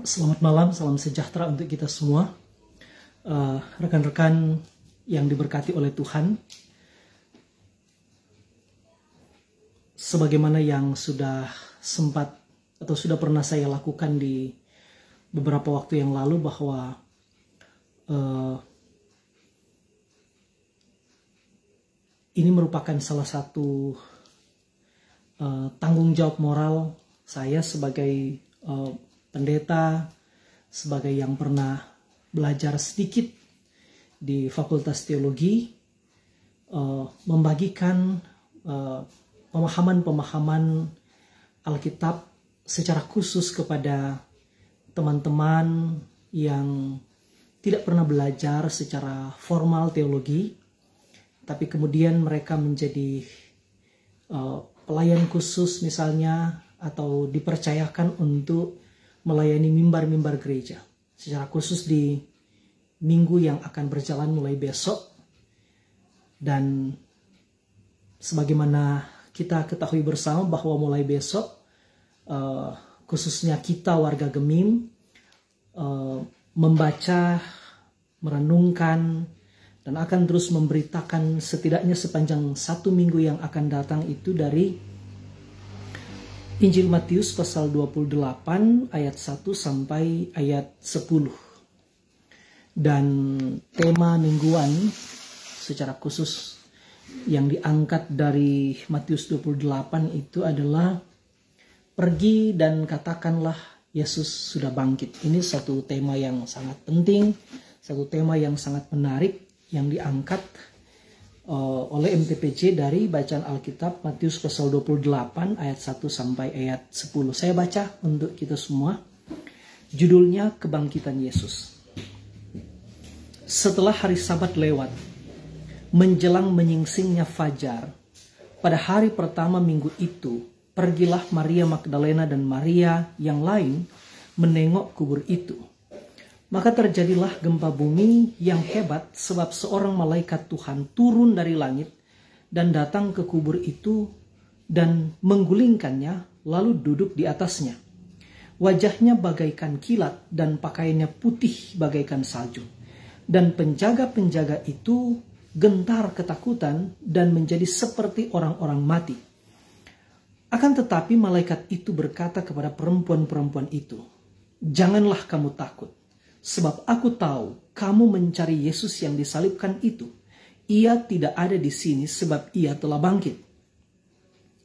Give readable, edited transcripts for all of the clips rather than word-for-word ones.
Selamat malam, salam sejahtera untuk kita semua. Rekan-rekan yang diberkati oleh Tuhan, sebagaimana yang sudah sempat atau sudah pernah saya lakukan di beberapa waktu yang lalu, bahwa ini merupakan salah satu tanggung jawab moral saya sebagai pendeta, sebagai yang pernah belajar sedikit di Fakultas Teologi, membagikan pemahaman-pemahaman Alkitab secara khusus kepada teman-teman yang tidak pernah belajar secara formal teologi, tapi kemudian mereka menjadi pelayan khusus misalnya, atau dipercayakan untuk melayani mimbar-mimbar gereja, secara khusus di minggu yang akan berjalan mulai besok. Dan sebagaimana kita ketahui bersama bahwa mulai besok, khususnya kita warga Gemim, membaca, merenungkan, dan akan terus memberitakan setidaknya sepanjang satu minggu yang akan datang itu dari Injil Matius pasal 28 ayat 1 sampai ayat 10. Dan tema mingguan secara khusus yang diangkat dari Matius 28 itu adalah pergi dan katakanlah Yesus sudah bangkit. Ini satu tema yang sangat penting, satu tema yang sangat menarik yang diangkat oleh MTPJ dari bacaan Alkitab Matius pasal 28 ayat 1 sampai ayat 10. Saya baca untuk kita semua. Judulnya Kebangkitan Yesus. Setelah hari Sabat lewat, menjelang menyingsingnya fajar, pada hari pertama minggu itu, pergilah Maria Magdalena dan Maria yang lain menengok kubur itu. Maka terjadilah gempa bumi yang hebat, sebab seorang malaikat Tuhan turun dari langit dan datang ke kubur itu dan menggulingkannya, lalu duduk di atasnya. Wajahnya bagaikan kilat dan pakaiannya putih bagaikan salju. Dan penjaga-penjaga itu gentar ketakutan dan menjadi seperti orang-orang mati. Akan tetapi malaikat itu berkata kepada perempuan-perempuan itu, "Janganlah kamu takut. Sebab aku tahu kamu mencari Yesus yang disalibkan itu. Ia tidak ada di sini sebab ia telah bangkit.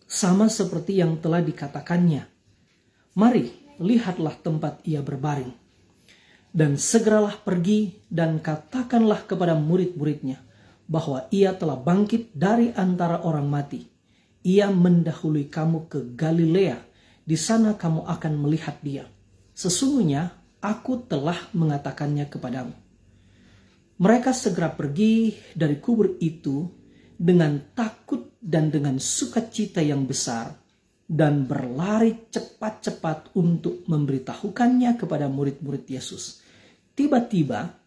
Sama seperti yang telah dikatakannya. Mari, lihatlah tempat ia berbaring. Dan segeralah pergi dan katakanlah kepada murid-muridnya bahwa ia telah bangkit dari antara orang mati. Ia mendahului kamu ke Galilea. Di sana kamu akan melihat dia. Sesungguhnya aku telah mengatakannya kepadamu." Mereka segera pergi dari kubur itu dengan takut dan dengan sukacita yang besar, dan berlari cepat-cepat untuk memberitahukannya kepada murid-murid Yesus. Tiba-tiba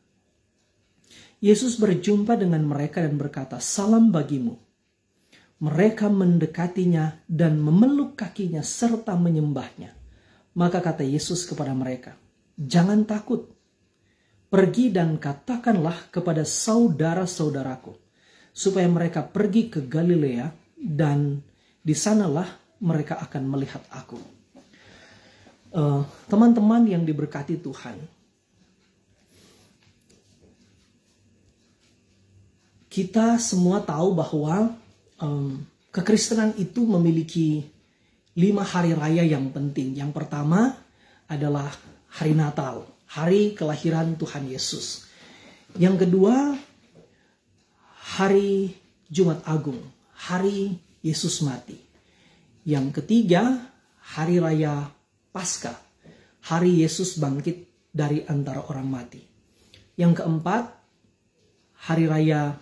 Yesus berjumpa dengan mereka dan berkata, "Salam bagimu." Mereka mendekatinya dan memeluk kakinya serta menyembahnya. Maka kata Yesus kepada mereka, "Jangan takut. Pergi dan katakanlah kepada saudara-saudaraku supaya mereka pergi ke Galilea, dan di sanalah mereka akan melihat aku." Teman-teman yang diberkati Tuhan, kita semua tahu bahwa kekristenan itu memiliki 5 hari raya yang penting. Yang pertama adalah hari Natal, hari kelahiran Tuhan Yesus. Yang kedua, hari Jumat Agung, hari Yesus mati. Yang ketiga, hari raya Paskah, hari Yesus bangkit dari antara orang mati. Yang keempat, hari raya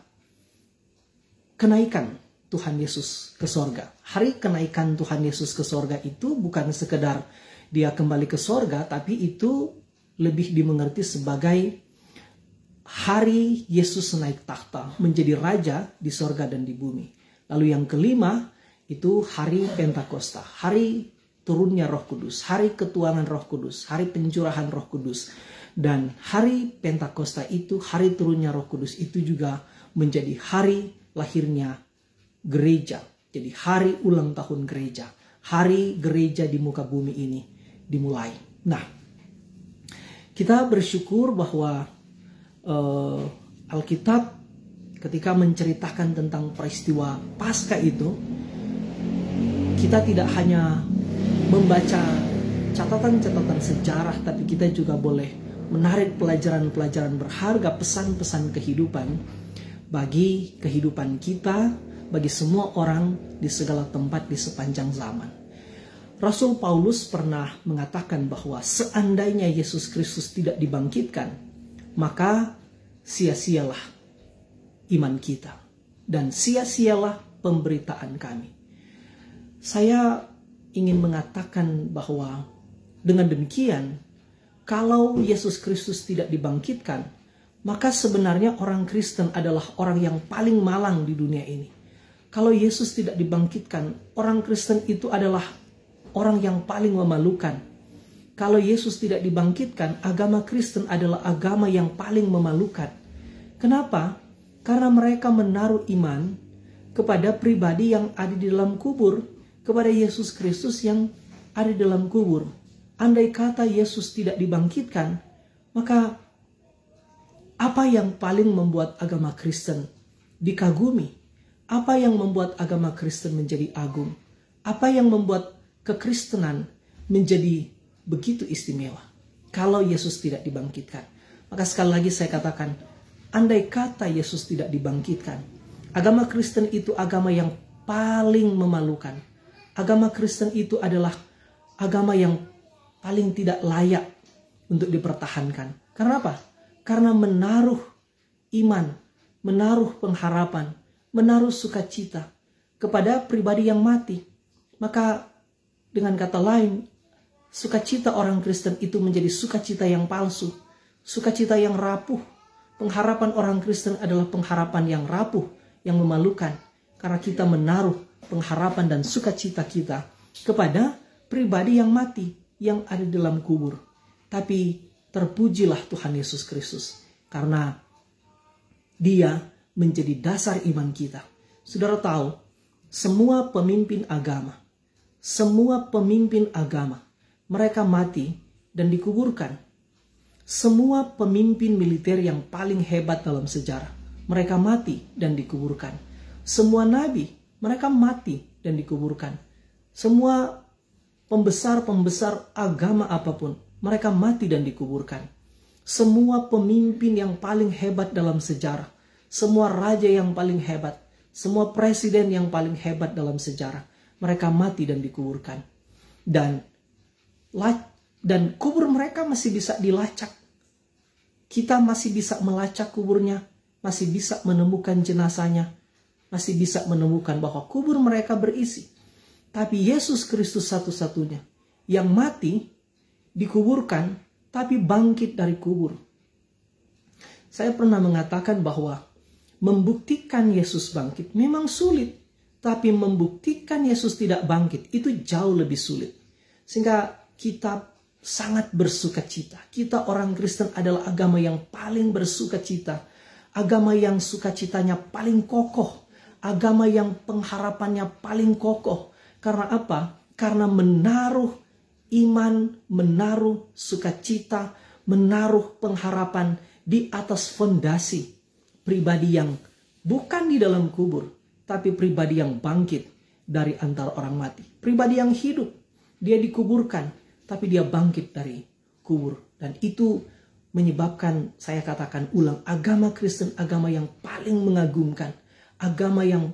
kenaikan Tuhan Yesus ke sorga. Hari kenaikan Tuhan Yesus ke sorga itu bukan sekedar dia kembali ke sorga, tapi itu lebih dimengerti sebagai hari Yesus naik takhta menjadi raja di sorga dan di bumi. Lalu yang kelima itu hari Pentakosta, hari turunnya Roh Kudus, hari ketuangan Roh Kudus, hari pencurahan Roh Kudus. Dan hari Pentakosta itu, hari turunnya Roh Kudus itu juga menjadi hari lahirnya gereja. Jadi hari ulang tahun gereja, hari gereja di muka bumi ini dimulai. Nah, kita bersyukur bahwa Alkitab ketika menceritakan tentang peristiwa Paskah itu, kita tidak hanya membaca catatan-catatan sejarah, tapi kita juga boleh menarik pelajaran-pelajaran berharga, pesan-pesan kehidupan bagi kehidupan kita, bagi semua orang di segala tempat di sepanjang zaman. Rasul Paulus pernah mengatakan bahwa seandainya Yesus Kristus tidak dibangkitkan, maka sia-sialah iman kita dan sia-sialah pemberitaan kami. Saya ingin mengatakan bahwa dengan demikian, kalau Yesus Kristus tidak dibangkitkan, maka sebenarnya orang Kristen adalah orang yang paling malang di dunia ini. Kalau Yesus tidak dibangkitkan, orang Kristen itu adalah orang yang paling memalukan. Kalau Yesus tidak dibangkitkan, agama Kristen adalah agama yang paling memalukan. Kenapa? Karena mereka menaruh iman kepada pribadi yang ada di dalam kubur, kepada Yesus Kristus yang ada di dalam kubur. Andai kata Yesus tidak dibangkitkan, maka apa yang paling membuat agama Kristen dikagumi? Apa yang membuat agama Kristen menjadi agung? Apa yang membuat kekristenan menjadi begitu istimewa? Kalau Yesus tidak dibangkitkan. Maka sekali lagi saya katakan, andai kata Yesus tidak dibangkitkan, agama Kristen itu agama yang paling memalukan. Agama Kristen itu adalah agama yang paling tidak layak untuk dipertahankan. Karena apa? Karena menaruh iman, menaruh pengharapan, menaruh sukacita kepada pribadi yang mati. Maka dengan kata lain, sukacita orang Kristen itu menjadi sukacita yang palsu, sukacita yang rapuh. Pengharapan orang Kristen adalah pengharapan yang rapuh, yang memalukan. Karena kita menaruh pengharapan dan sukacita kita kepada pribadi yang mati, yang ada dalam kubur. Tapi terpujilah Tuhan Yesus Kristus, karena Dia menjadi dasar iman kita. Saudara tahu, semua pemimpin agama, mereka mati dan dikuburkan. Semua pemimpin militer yang paling hebat dalam sejarah, mereka mati dan dikuburkan. Semua nabi, mereka mati dan dikuburkan. Semua pembesar-pembesar agama apapun, mereka mati dan dikuburkan. Semua pemimpin yang paling hebat dalam sejarah, semua raja yang paling hebat, semua presiden yang paling hebat dalam sejarah, mereka mati dan dikuburkan. Dan kubur mereka masih bisa dilacak. Kita masih bisa melacak kuburnya, masih bisa menemukan jenazahnya, masih bisa menemukan bahwa kubur mereka berisi. Tapi Yesus Kristus satu-satunya yang mati, dikuburkan, tapi bangkit dari kubur. Saya pernah mengatakan bahwa membuktikan Yesus bangkit memang sulit, tapi membuktikan Yesus tidak bangkit itu jauh lebih sulit. Sehingga kita sangat bersukacita. Kita orang Kristen adalah agama yang paling bersukacita, agama yang sukacitanya paling kokoh, agama yang pengharapannya paling kokoh. Karena apa? Karena menaruh iman, menaruh sukacita, menaruh pengharapan di atas fondasi pribadi yang bukan di dalam kubur, tapi pribadi yang bangkit dari antara orang mati. Pribadi yang hidup, dia dikuburkan, tapi dia bangkit dari kubur. Dan itu menyebabkan, saya katakan ulang, agama Kristen agama yang paling mengagumkan, agama yang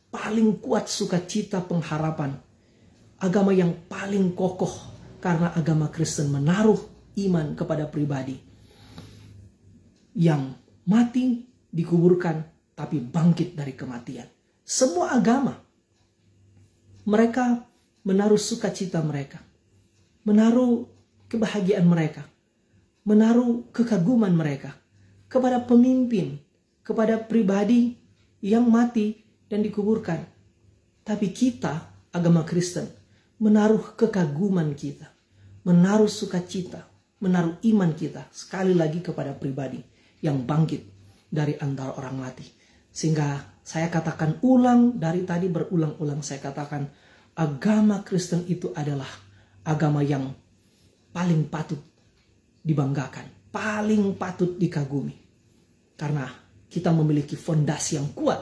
paling kuat sukacita pengharapan, agama yang paling kokoh, karena agama Kristen menaruh iman kepada pribadi yang mati, dikuburkan, tapi bangkit dari kematian. Semua agama, mereka menaruh sukacita mereka, menaruh kebahagiaan mereka, menaruh kekaguman mereka kepada pemimpin, kepada pribadi yang mati dan dikuburkan. Tapi kita, agama Kristen, menaruh kekaguman kita, menaruh sukacita, menaruh iman kita sekali lagi kepada pribadi yang bangkit dari antara orang mati. Sehingga saya katakan ulang, dari tadi berulang-ulang saya katakan, agama Kristen itu adalah agama yang paling patut dibanggakan, paling patut dikagumi. Karena kita memiliki fondasi yang kuat.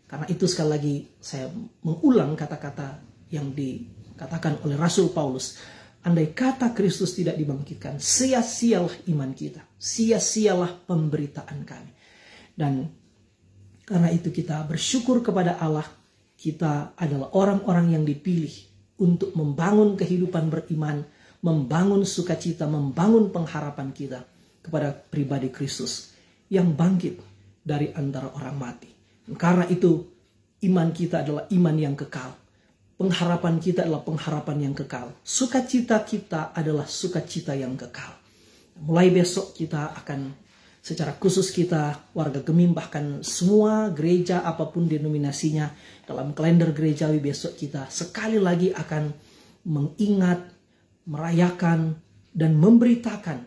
Karena itu sekali lagi saya mengulang kata-kata yang dikatakan oleh Rasul Paulus. Andai kata Kristus tidak dibangkitkan, sia-sialah iman kita, sia-sialah pemberitaan kami. Dan karena itu kita bersyukur kepada Allah, kita adalah orang-orang yang dipilih untuk membangun kehidupan beriman, membangun sukacita, membangun pengharapan kita kepada pribadi Kristus yang bangkit dari antara orang mati. Karena itu iman kita adalah iman yang kekal. Pengharapan kita adalah pengharapan yang kekal. Sukacita kita adalah sukacita yang kekal. Mulai besok kita akan, secara khusus kita warga Gemim, bahkan semua gereja apapun denominasinya, dalam kalender gerejawi besok kita sekali lagi akan mengingat, merayakan, dan memberitakan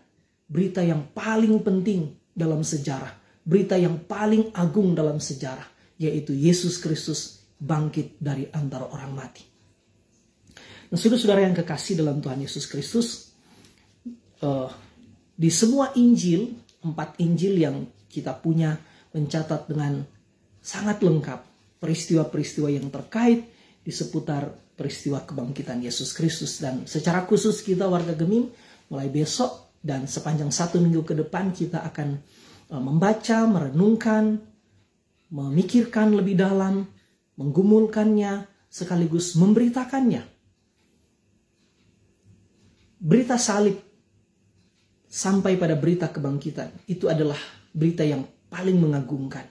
berita yang paling penting dalam sejarah. Berita yang paling agung dalam sejarah, yaitu Yesus Kristus bangkit dari antara orang mati. Nah, saudara-saudara yang kekasih dalam Tuhan Yesus Kristus, di semua Injil, 4 Injil yang kita punya mencatat dengan sangat lengkap peristiwa-peristiwa yang terkait di seputar peristiwa kebangkitan Yesus Kristus. Dan secara khusus kita warga Gemim, mulai besok dan sepanjang 1 minggu ke depan kita akan membaca, merenungkan, memikirkan lebih dalam, menggumulkannya, sekaligus memberitakannya. Berita salib sampai pada berita kebangkitan, itu adalah berita yang paling mengagumkan.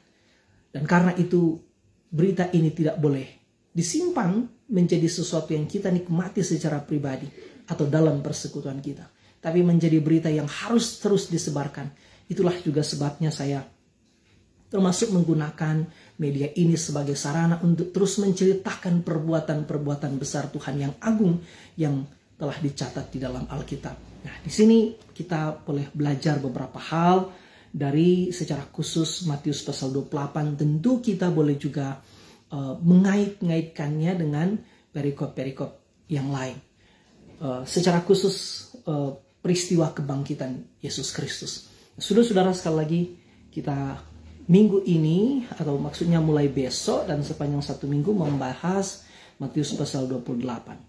Dan karena itu berita ini tidak boleh disimpan menjadi sesuatu yang kita nikmati secara pribadi atau dalam persekutuan kita, tapi menjadi berita yang harus terus disebarkan. Itulah juga sebabnya saya termasuk menggunakan media ini sebagai sarana untuk terus menceritakan perbuatan-perbuatan besar Tuhan yang agung yang telah dicatat di dalam Alkitab. Nah, di sini kita boleh belajar beberapa hal dari secara khusus Matius pasal 28. Tentu kita boleh juga mengait-ngaitkannya dengan perikop-perikop yang lain. Secara khusus peristiwa kebangkitan Yesus Kristus. Saudara-saudara, sekali lagi kita minggu ini, atau maksudnya mulai besok dan sepanjang 1 minggu membahas Matius pasal 28.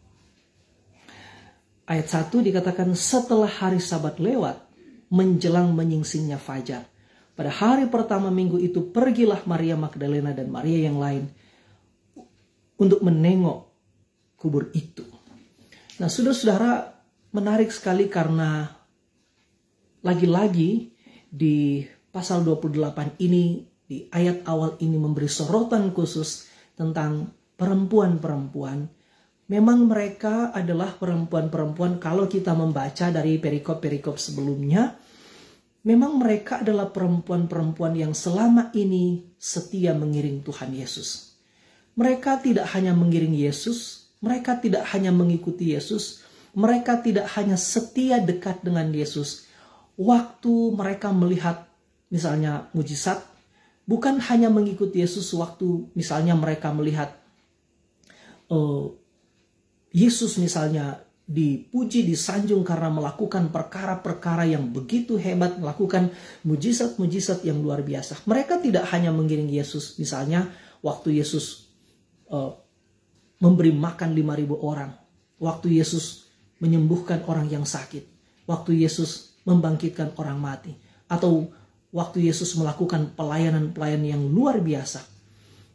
Ayat 1 dikatakan, setelah hari Sabat lewat, menjelang menyingsingnya fajar. Pada hari pertama minggu itu pergilah Maria Magdalena dan Maria yang lain untuk menengok kubur itu. Nah, saudara-saudara, menarik sekali karena lagi-lagi di pasal 28 ini, di ayat awal ini memberi sorotan khusus tentang perempuan-perempuan. Memang mereka adalah perempuan-perempuan, kalau kita membaca dari perikop-perikop sebelumnya, memang mereka adalah perempuan-perempuan yang selama ini setia mengiring Tuhan Yesus. Mereka tidak hanya mengiring Yesus, mereka tidak hanya mengikuti Yesus, mereka tidak hanya setia dekat dengan Yesus. Waktu mereka melihat misalnya mujizat, bukan hanya mengikuti Yesus waktu misalnya mereka melihat Yesus misalnya dipuji, disanjung karena melakukan perkara-perkara yang begitu hebat, melakukan mujizat-mujizat yang luar biasa. Mereka tidak hanya mengiring Yesus, misalnya waktu Yesus memberi makan 5.000 orang, waktu Yesus menyembuhkan orang yang sakit, waktu Yesus membangkitkan orang mati, atau waktu Yesus melakukan pelayanan-pelayanan yang luar biasa.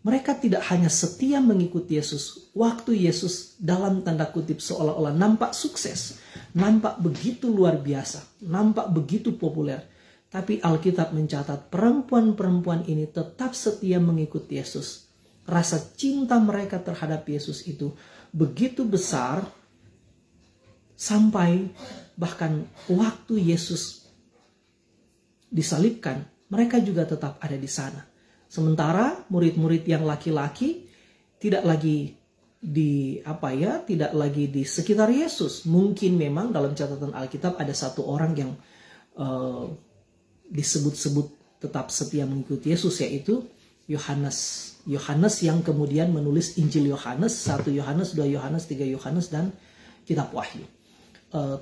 Mereka tidak hanya setia mengikuti Yesus, waktu Yesus dalam tanda kutip seolah-olah nampak sukses, nampak begitu luar biasa, nampak begitu populer. Tapi Alkitab mencatat perempuan-perempuan ini tetap setia mengikuti Yesus. Rasa cinta mereka terhadap Yesus itu begitu besar, sampai bahkan waktu Yesus disalibkan, mereka juga tetap ada di sana. Sementara murid-murid yang laki-laki tidak lagi tidak lagi di sekitar Yesus. Mungkin memang dalam catatan Alkitab ada satu orang yang disebut-sebut tetap setia mengikuti Yesus, yaitu Yohanes. Yohanes yang kemudian menulis Injil Yohanes, 1 Yohanes, 2 Yohanes, 3 Yohanes, dan Kitab Wahyu.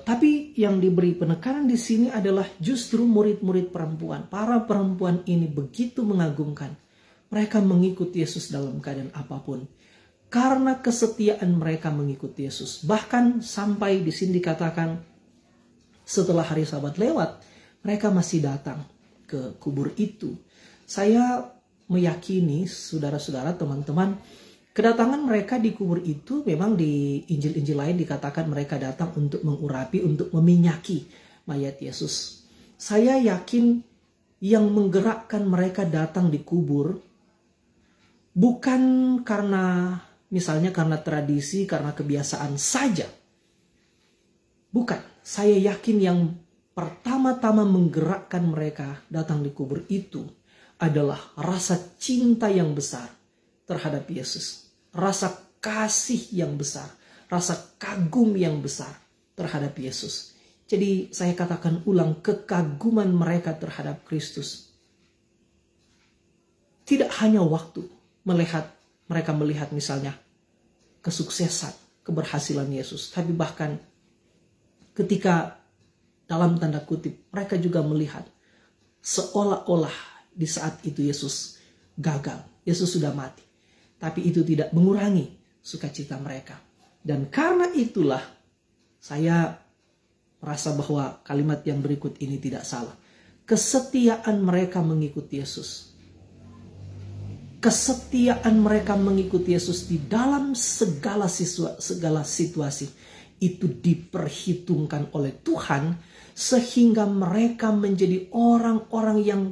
Tapi yang diberi penekanan di sini adalah justru murid-murid perempuan. Para perempuan ini begitu mengagumkan. Mereka mengikuti Yesus dalam keadaan apapun. Karena kesetiaan mereka mengikuti Yesus. Bahkan sampai di sini dikatakan setelah hari Sabat lewat, mereka masih datang ke kubur itu. Saya meyakini, saudara-saudara, teman-teman, kedatangan mereka di kubur itu memang di Injil-Injil lain dikatakan mereka datang untuk mengurapi, untuk meminyaki mayat Yesus. Saya yakin yang menggerakkan mereka datang di kubur bukan karena misalnya karena tradisi, karena kebiasaan saja. Bukan. Saya yakin yang pertama-tama menggerakkan mereka datang di kubur itu adalah rasa cinta yang besar terhadap Yesus. Rasa kasih yang besar. Rasa kagum yang besar terhadap Yesus. Jadi saya katakan ulang, kekaguman mereka terhadap Kristus. Tidak hanya waktu mereka melihat misalnya kesuksesan, keberhasilan Yesus. Tapi bahkan ketika dalam tanda kutip mereka juga melihat seolah-olah di saat itu Yesus gagal. Yesus sudah mati. Tapi itu tidak mengurangi sukacita mereka. Dan karena itulah saya merasa bahwa kalimat yang berikut ini tidak salah. Kesetiaan mereka mengikuti Yesus. Kesetiaan mereka mengikuti Yesus di dalam segala situasi itu diperhitungkan oleh Tuhan sehingga mereka menjadi orang-orang yang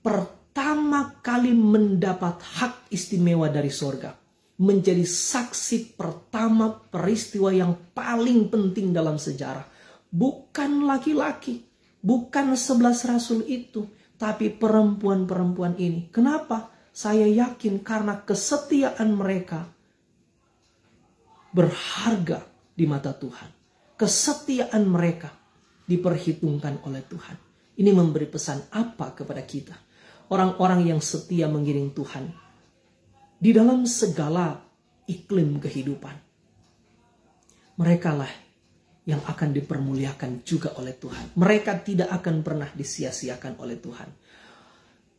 pertama kali mendapat hak istimewa dari sorga. Menjadi saksi pertama peristiwa yang paling penting dalam sejarah. Bukan laki-laki, bukan 11 rasul itu, tapi perempuan-perempuan ini. Kenapa? Saya yakin karena kesetiaan mereka berharga di mata Tuhan. Kesetiaan mereka diperhitungkan oleh Tuhan. Ini memberi pesan apa kepada kita? Orang-orang yang setia mengiring Tuhan di dalam segala iklim kehidupan. Merekalah yang akan dipermuliakan juga oleh Tuhan. Mereka tidak akan pernah disia-siakan oleh Tuhan.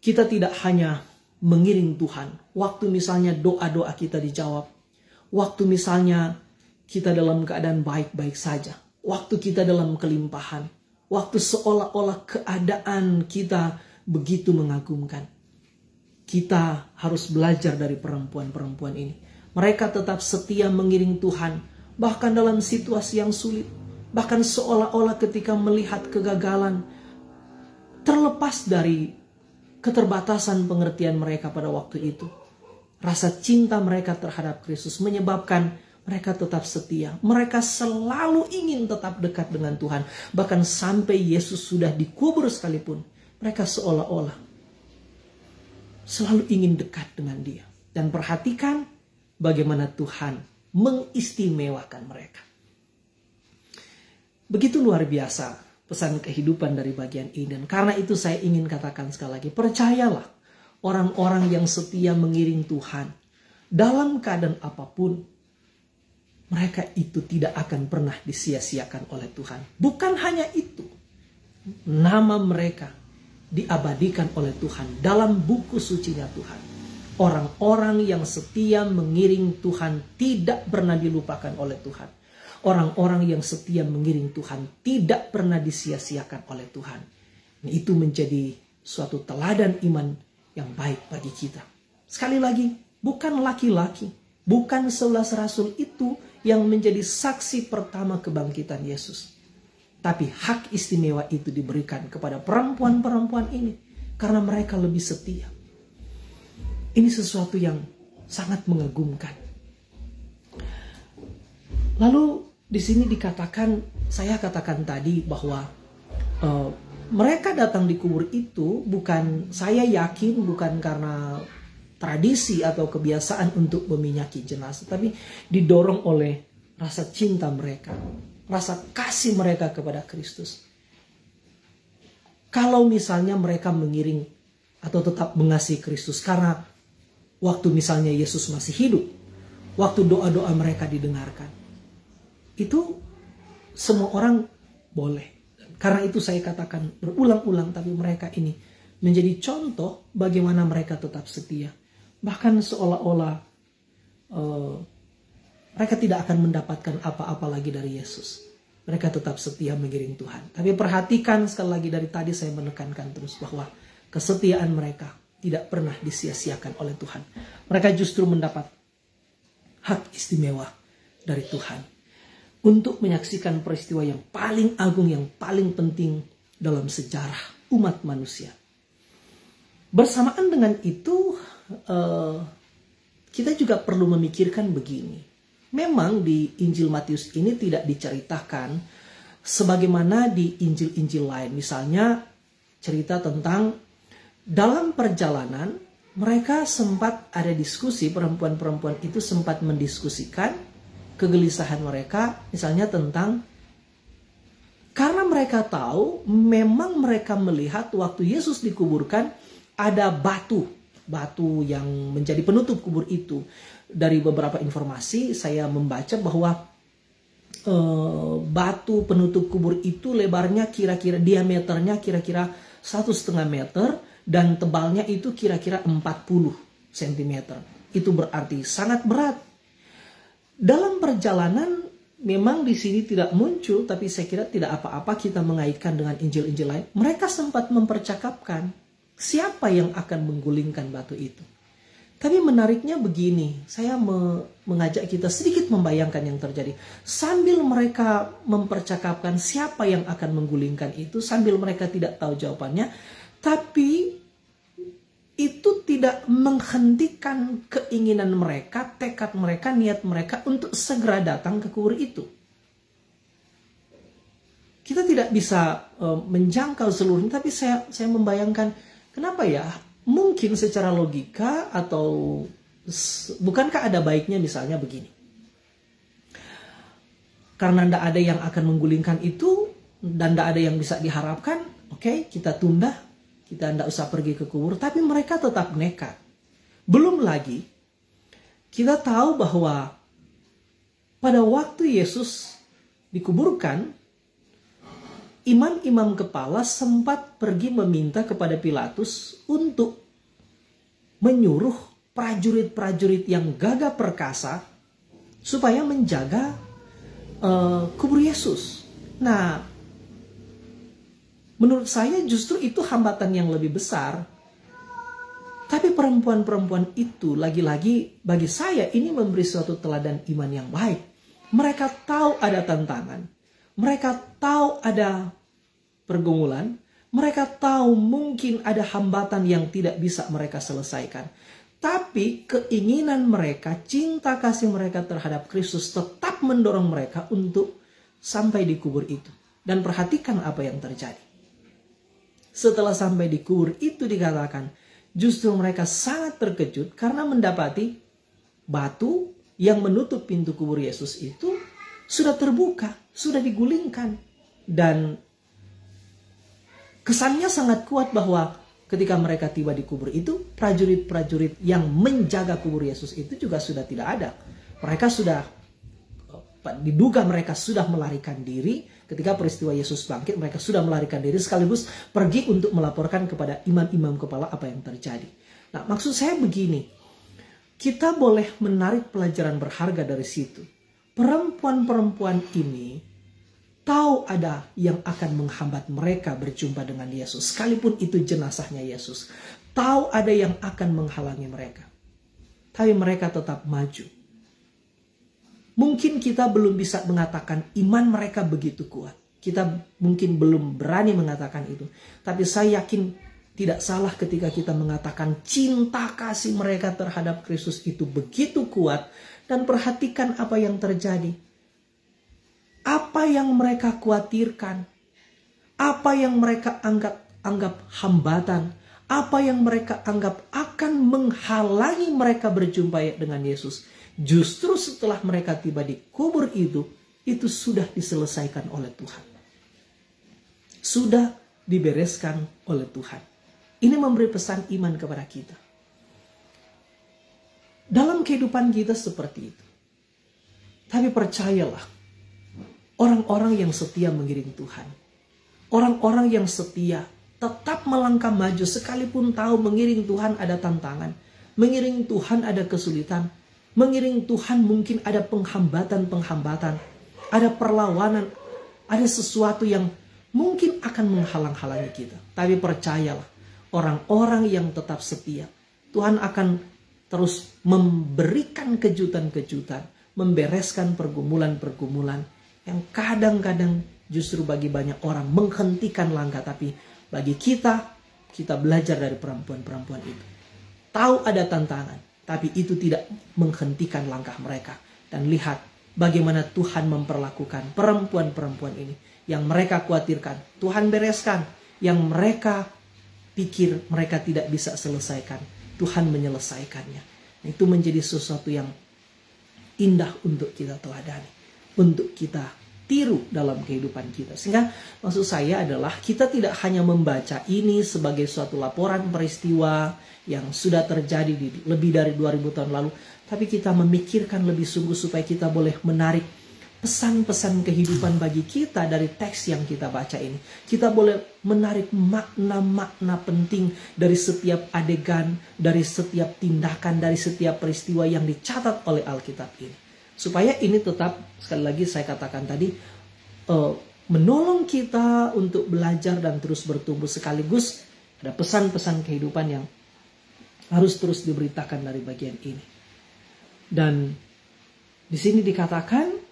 Kita tidak hanya mengiring Tuhan. Waktu misalnya doa-doa kita dijawab. Waktu misalnya kita dalam keadaan baik-baik saja. Waktu kita dalam kelimpahan. Waktu seolah-olah keadaan kita begitu mengagumkan. Kita harus belajar dari perempuan-perempuan ini. Mereka tetap setia mengiring Tuhan. Bahkan dalam situasi yang sulit. Bahkan seolah-olah ketika melihat kegagalan. Terlepas dari keterbatasan pengertian mereka pada waktu itu. Rasa cinta mereka terhadap Kristus menyebabkan mereka tetap setia. Mereka selalu ingin tetap dekat dengan Tuhan. Bahkan sampai Yesus sudah dikubur sekalipun. Mereka seolah-olah selalu ingin dekat dengan Dia. Dan perhatikan bagaimana Tuhan mengistimewakan mereka. Begitu luar biasa pesan kehidupan dari bagian ini. Dan karena itu saya ingin katakan sekali lagi, percayalah orang-orang yang setia mengiring Tuhan dalam keadaan apapun, mereka itu tidak akan pernah disia-siakan oleh Tuhan. Bukan hanya itu, nama mereka diabadikan oleh Tuhan dalam buku sucinya Tuhan. Orang-orang yang setia mengiring Tuhan tidak pernah dilupakan oleh Tuhan. Orang-orang yang setia mengiring Tuhan tidak pernah disia-siakan oleh Tuhan. Itu menjadi suatu teladan iman yang baik bagi kita. Sekali lagi, bukan laki-laki, bukan 11 rasul itu yang menjadi saksi pertama kebangkitan Yesus. Tapi hak istimewa itu diberikan kepada perempuan-perempuan ini karena mereka lebih setia. Ini sesuatu yang sangat mengagumkan. Lalu di sini dikatakan, saya katakan tadi bahwa mereka datang di kubur itu bukan, saya yakin bukan karena tradisi atau kebiasaan untuk meminyaki jenazah, tapi didorong oleh rasa cinta mereka, rasa kasih mereka kepada Kristus. Kalau misalnya mereka mengiring atau tetap mengasihi Kristus karena waktu misalnya Yesus masih hidup, waktu doa-doa mereka didengarkan, itu semua orang boleh. Karena itu saya katakan berulang-ulang, tapi mereka ini menjadi contoh bagaimana mereka tetap setia. Bahkan seolah-olah mereka tidak akan mendapatkan apa-apa lagi dari Yesus. Mereka tetap setia mengiring Tuhan. Tapi perhatikan sekali lagi, dari tadi saya menekankan terus bahwa kesetiaan mereka tidak pernah disia-siakan oleh Tuhan. Mereka justru mendapat hak istimewa dari Tuhan untuk menyaksikan peristiwa yang paling agung, yang paling penting dalam sejarah umat manusia. Bersamaan dengan itu, kita juga perlu memikirkan begini. Memang di Injil Matius ini tidak diceritakan sebagaimana di Injil-Injil lain. Misalnya cerita tentang dalam perjalanan mereka sempat ada diskusi, perempuan-perempuan itu sempat mendiskusikan kegelisahan mereka, misalnya tentang, karena mereka tahu, memang mereka melihat waktu Yesus dikuburkan ada batu yang menjadi penutup kubur itu. Dari beberapa informasi saya membaca bahwa batu penutup kubur itu lebarnya kira-kira, diameternya kira-kira 1,5 meter dan tebalnya itu kira-kira 40 cm. Itu berarti sangat berat. Dalam perjalanan memang di sini tidak muncul, tapi saya kira tidak apa-apa kita mengaitkan dengan Injil-Injil lain. Mereka sempat mempercakapkan siapa yang akan menggulingkan batu itu. Tapi menariknya begini, saya mengajak kita sedikit membayangkan yang terjadi. Sambil mereka mempercakapkan siapa yang akan menggulingkan itu, sambil mereka tidak tahu jawabannya, tapi itu tidak menghentikan keinginan mereka, tekad mereka, niat mereka untuk segera datang ke kubur itu. Kita tidak bisa menjangkau seluruhnya, tapi saya membayangkan, kenapa ya? Mungkin secara logika atau bukankah ada baiknya misalnya begini. Karena tidak ada yang akan menggulingkan itu dan tidak ada yang bisa diharapkan, oke, kita tunda, kita tidak usah pergi ke kubur, tapi mereka tetap nekat. Belum lagi, kita tahu bahwa pada waktu Yesus dikuburkan, imam-imam kepala sempat pergi meminta kepada Pilatus untuk menyuruh prajurit-prajurit yang gagah perkasa supaya menjaga kubur Yesus. Nah, menurut saya justru itu hambatan yang lebih besar. Tapi perempuan-perempuan itu lagi-lagi bagi saya ini memberi suatu teladan iman yang baik. Mereka tahu ada tantangan. Mereka tahu ada pergumulan, mereka tahu mungkin ada hambatan yang tidak bisa mereka selesaikan. Tapi keinginan mereka, cinta kasih mereka terhadap Kristus tetap mendorong mereka untuk sampai di kubur itu. Dan perhatikan apa yang terjadi. Setelah sampai di kubur itu dikatakan, justru mereka sangat terkejut karena mendapati batu yang menutup pintu kubur Yesus itu sudah terbuka, sudah digulingkan. Dan kesannya sangat kuat bahwa ketika mereka tiba di kubur itu, prajurit-prajurit yang menjaga kubur Yesus itu juga sudah tidak ada. Mereka sudah, diduga mereka sudah melarikan diri. Ketika peristiwa Yesus bangkit, mereka sudah melarikan diri sekaligus pergi untuk melaporkan kepada imam-imam kepala apa yang terjadi. Nah, maksud saya begini, kita boleh menarik pelajaran berharga dari situ. Perempuan-perempuan ini tahu ada yang akan menghambat mereka berjumpa dengan Yesus. Sekalipun itu jenazahnya Yesus. Tahu ada yang akan menghalangi mereka. Tapi mereka tetap maju. Mungkin kita belum bisa mengatakan iman mereka begitu kuat. Kita mungkin belum berani mengatakan itu. Tapi saya yakin tidak salah ketika kita mengatakan cinta kasih mereka terhadap Kristus itu begitu kuat. Dan perhatikan apa yang terjadi. Apa yang mereka khawatirkan, apa yang mereka anggap hambatan, apa yang mereka anggap akan menghalangi mereka berjumpa dengan Yesus, justru setelah mereka tiba di kubur itu sudah diselesaikan oleh Tuhan. Sudah dibereskan oleh Tuhan. Ini memberi pesan iman kepada kita. Dalam kehidupan kita seperti itu. Tapi percayalah, orang-orang yang setia mengiring Tuhan, orang-orang yang setia tetap melangkah maju sekalipun tahu mengiring Tuhan ada tantangan, mengiring Tuhan ada kesulitan, mengiring Tuhan mungkin ada penghambatan-penghambatan, ada perlawanan, ada sesuatu yang mungkin akan menghalang-halangi kita. Tapi percayalah, orang-orang yang tetap setia, Tuhan akan terus memberikan kejutan-kejutan, membereskan pergumulan-pergumulan yang kadang-kadang justru bagi banyak orang menghentikan langkah. Tapi bagi kita belajar dari perempuan-perempuan itu. Tahu ada tantangan, tapi itu tidak menghentikan langkah mereka. Dan lihat bagaimana Tuhan memperlakukan perempuan-perempuan ini. Yang mereka khawatirkan, Tuhan bereskan. Yang mereka pikir mereka tidak bisa selesaikan, Tuhan menyelesaikannya. Itu menjadi sesuatu yang indah untuk kita teladani, untuk kita tiru dalam kehidupan kita. Sehingga maksud saya adalah kita tidak hanya membaca ini sebagai suatu laporan peristiwa yang sudah terjadi di lebih dari 2000 tahun lalu, tapi kita memikirkan lebih sungguh supaya kita boleh menarik pesan-pesan kehidupan bagi kita dari teks yang kita baca ini. Kita boleh menarik makna-makna penting dari setiap adegan, dari setiap tindakan, dari setiap peristiwa yang dicatat oleh Alkitab ini. Supaya ini tetap, sekali lagi saya katakan tadi, menolong kita untuk belajar dan terus bertumbuh, sekaligus ada pesan-pesan kehidupan yang harus terus diberitakan dari bagian ini. Dan di sini dikatakan,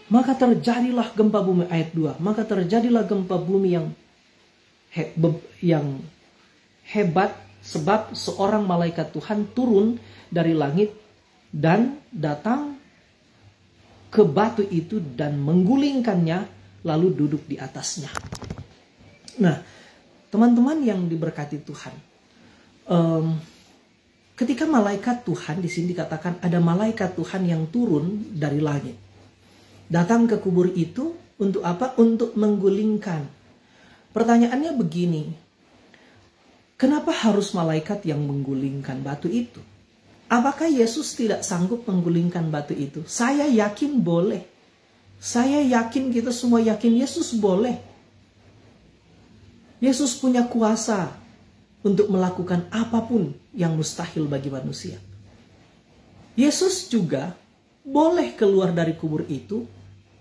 maka terjadilah gempa bumi, ayat 2. Maka terjadilah gempa bumi yang hebat, sebab seorang malaikat Tuhan turun dari langit dan datang ke batu itu dan menggulingkannya, lalu duduk di atasnya. Nah, teman-teman yang diberkati Tuhan, ketika malaikat Tuhan, di sini dikatakan ada malaikat Tuhan yang turun dari langit, datang ke kubur itu untuk apa? Untuk menggulingkan. Pertanyaannya begini, kenapa harus malaikat yang menggulingkan batu itu? Apakah Yesus tidak sanggup menggulingkan batu itu? Saya yakin boleh. Saya yakin, kita semua yakin Yesus boleh. Yesus punya kuasa untuk melakukan apapun yang mustahil bagi manusia. Yesus juga boleh keluar dari kubur itu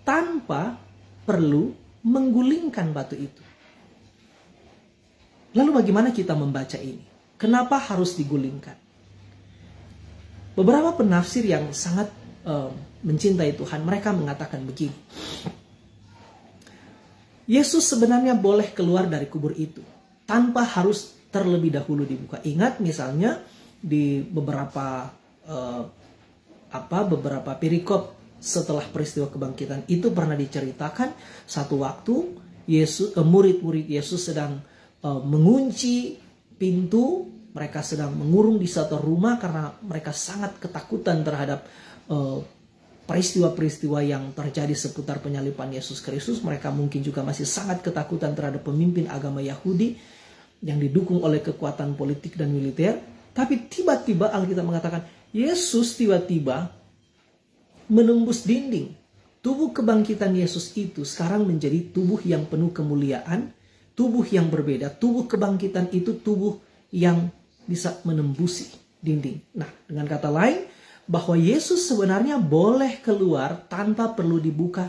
tanpa perlu menggulingkan batu itu. Lalu bagaimana kita membaca ini? Kenapa harus digulingkan? Beberapa penafsir yang sangat mencintai Tuhan, mereka mengatakan begini. Yesus sebenarnya boleh keluar dari kubur itu tanpa harus terlebih dahulu dibuka. Ingat misalnya di beberapa perikop setelah peristiwa kebangkitan itu pernah diceritakan satu waktu murid-murid Yesus sedang mengunci pintu. Mereka sedang mengurung di satu rumah karena mereka sangat ketakutan terhadap peristiwa-peristiwa yang terjadi seputar penyaliban Yesus Kristus. Mereka mungkin juga masih sangat ketakutan terhadap pemimpin agama Yahudi yang didukung oleh kekuatan politik dan militer. Tapi tiba-tiba Alkitab mengatakan Yesus tiba-tiba menembus dinding. Tubuh kebangkitan Yesus itu sekarang menjadi tubuh yang penuh kemuliaan, tubuh yang berbeda. Tubuh kebangkitan itu tubuh yang bisa menembusi dinding. Nah, dengan kata lain, bahwa Yesus sebenarnya boleh keluar tanpa perlu dibuka.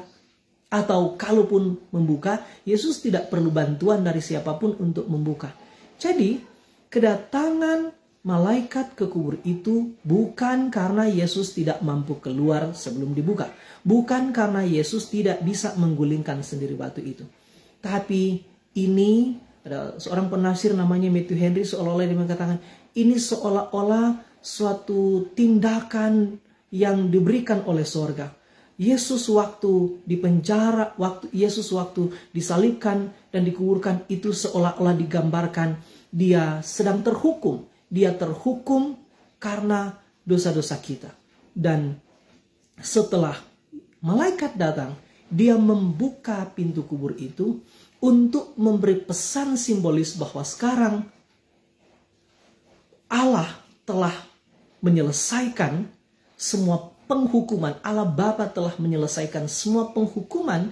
Atau kalaupun membuka, Yesus tidak perlu bantuan dari siapapun untuk membuka. Jadi, kedatangan malaikat ke kubur itu bukan karena Yesus tidak mampu keluar sebelum dibuka. Bukan karena Yesus tidak bisa menggulingkan sendiri batu itu. Tapi ini, ada seorang penafsir namanya Matthew Henry, seolah-olah dia mengatakan ini seolah-olah suatu tindakan yang diberikan oleh sorga. Yesus waktu di penjara, Yesus waktu disalibkan dan dikuburkan, itu seolah-olah digambarkan dia sedang terhukum. Dia terhukum karena dosa-dosa kita. Dan setelah malaikat datang, dia membuka pintu kubur itu untuk memberi pesan simbolis bahwa sekarang Allah telah menyelesaikan semua penghukuman. Allah Bapa telah menyelesaikan semua penghukuman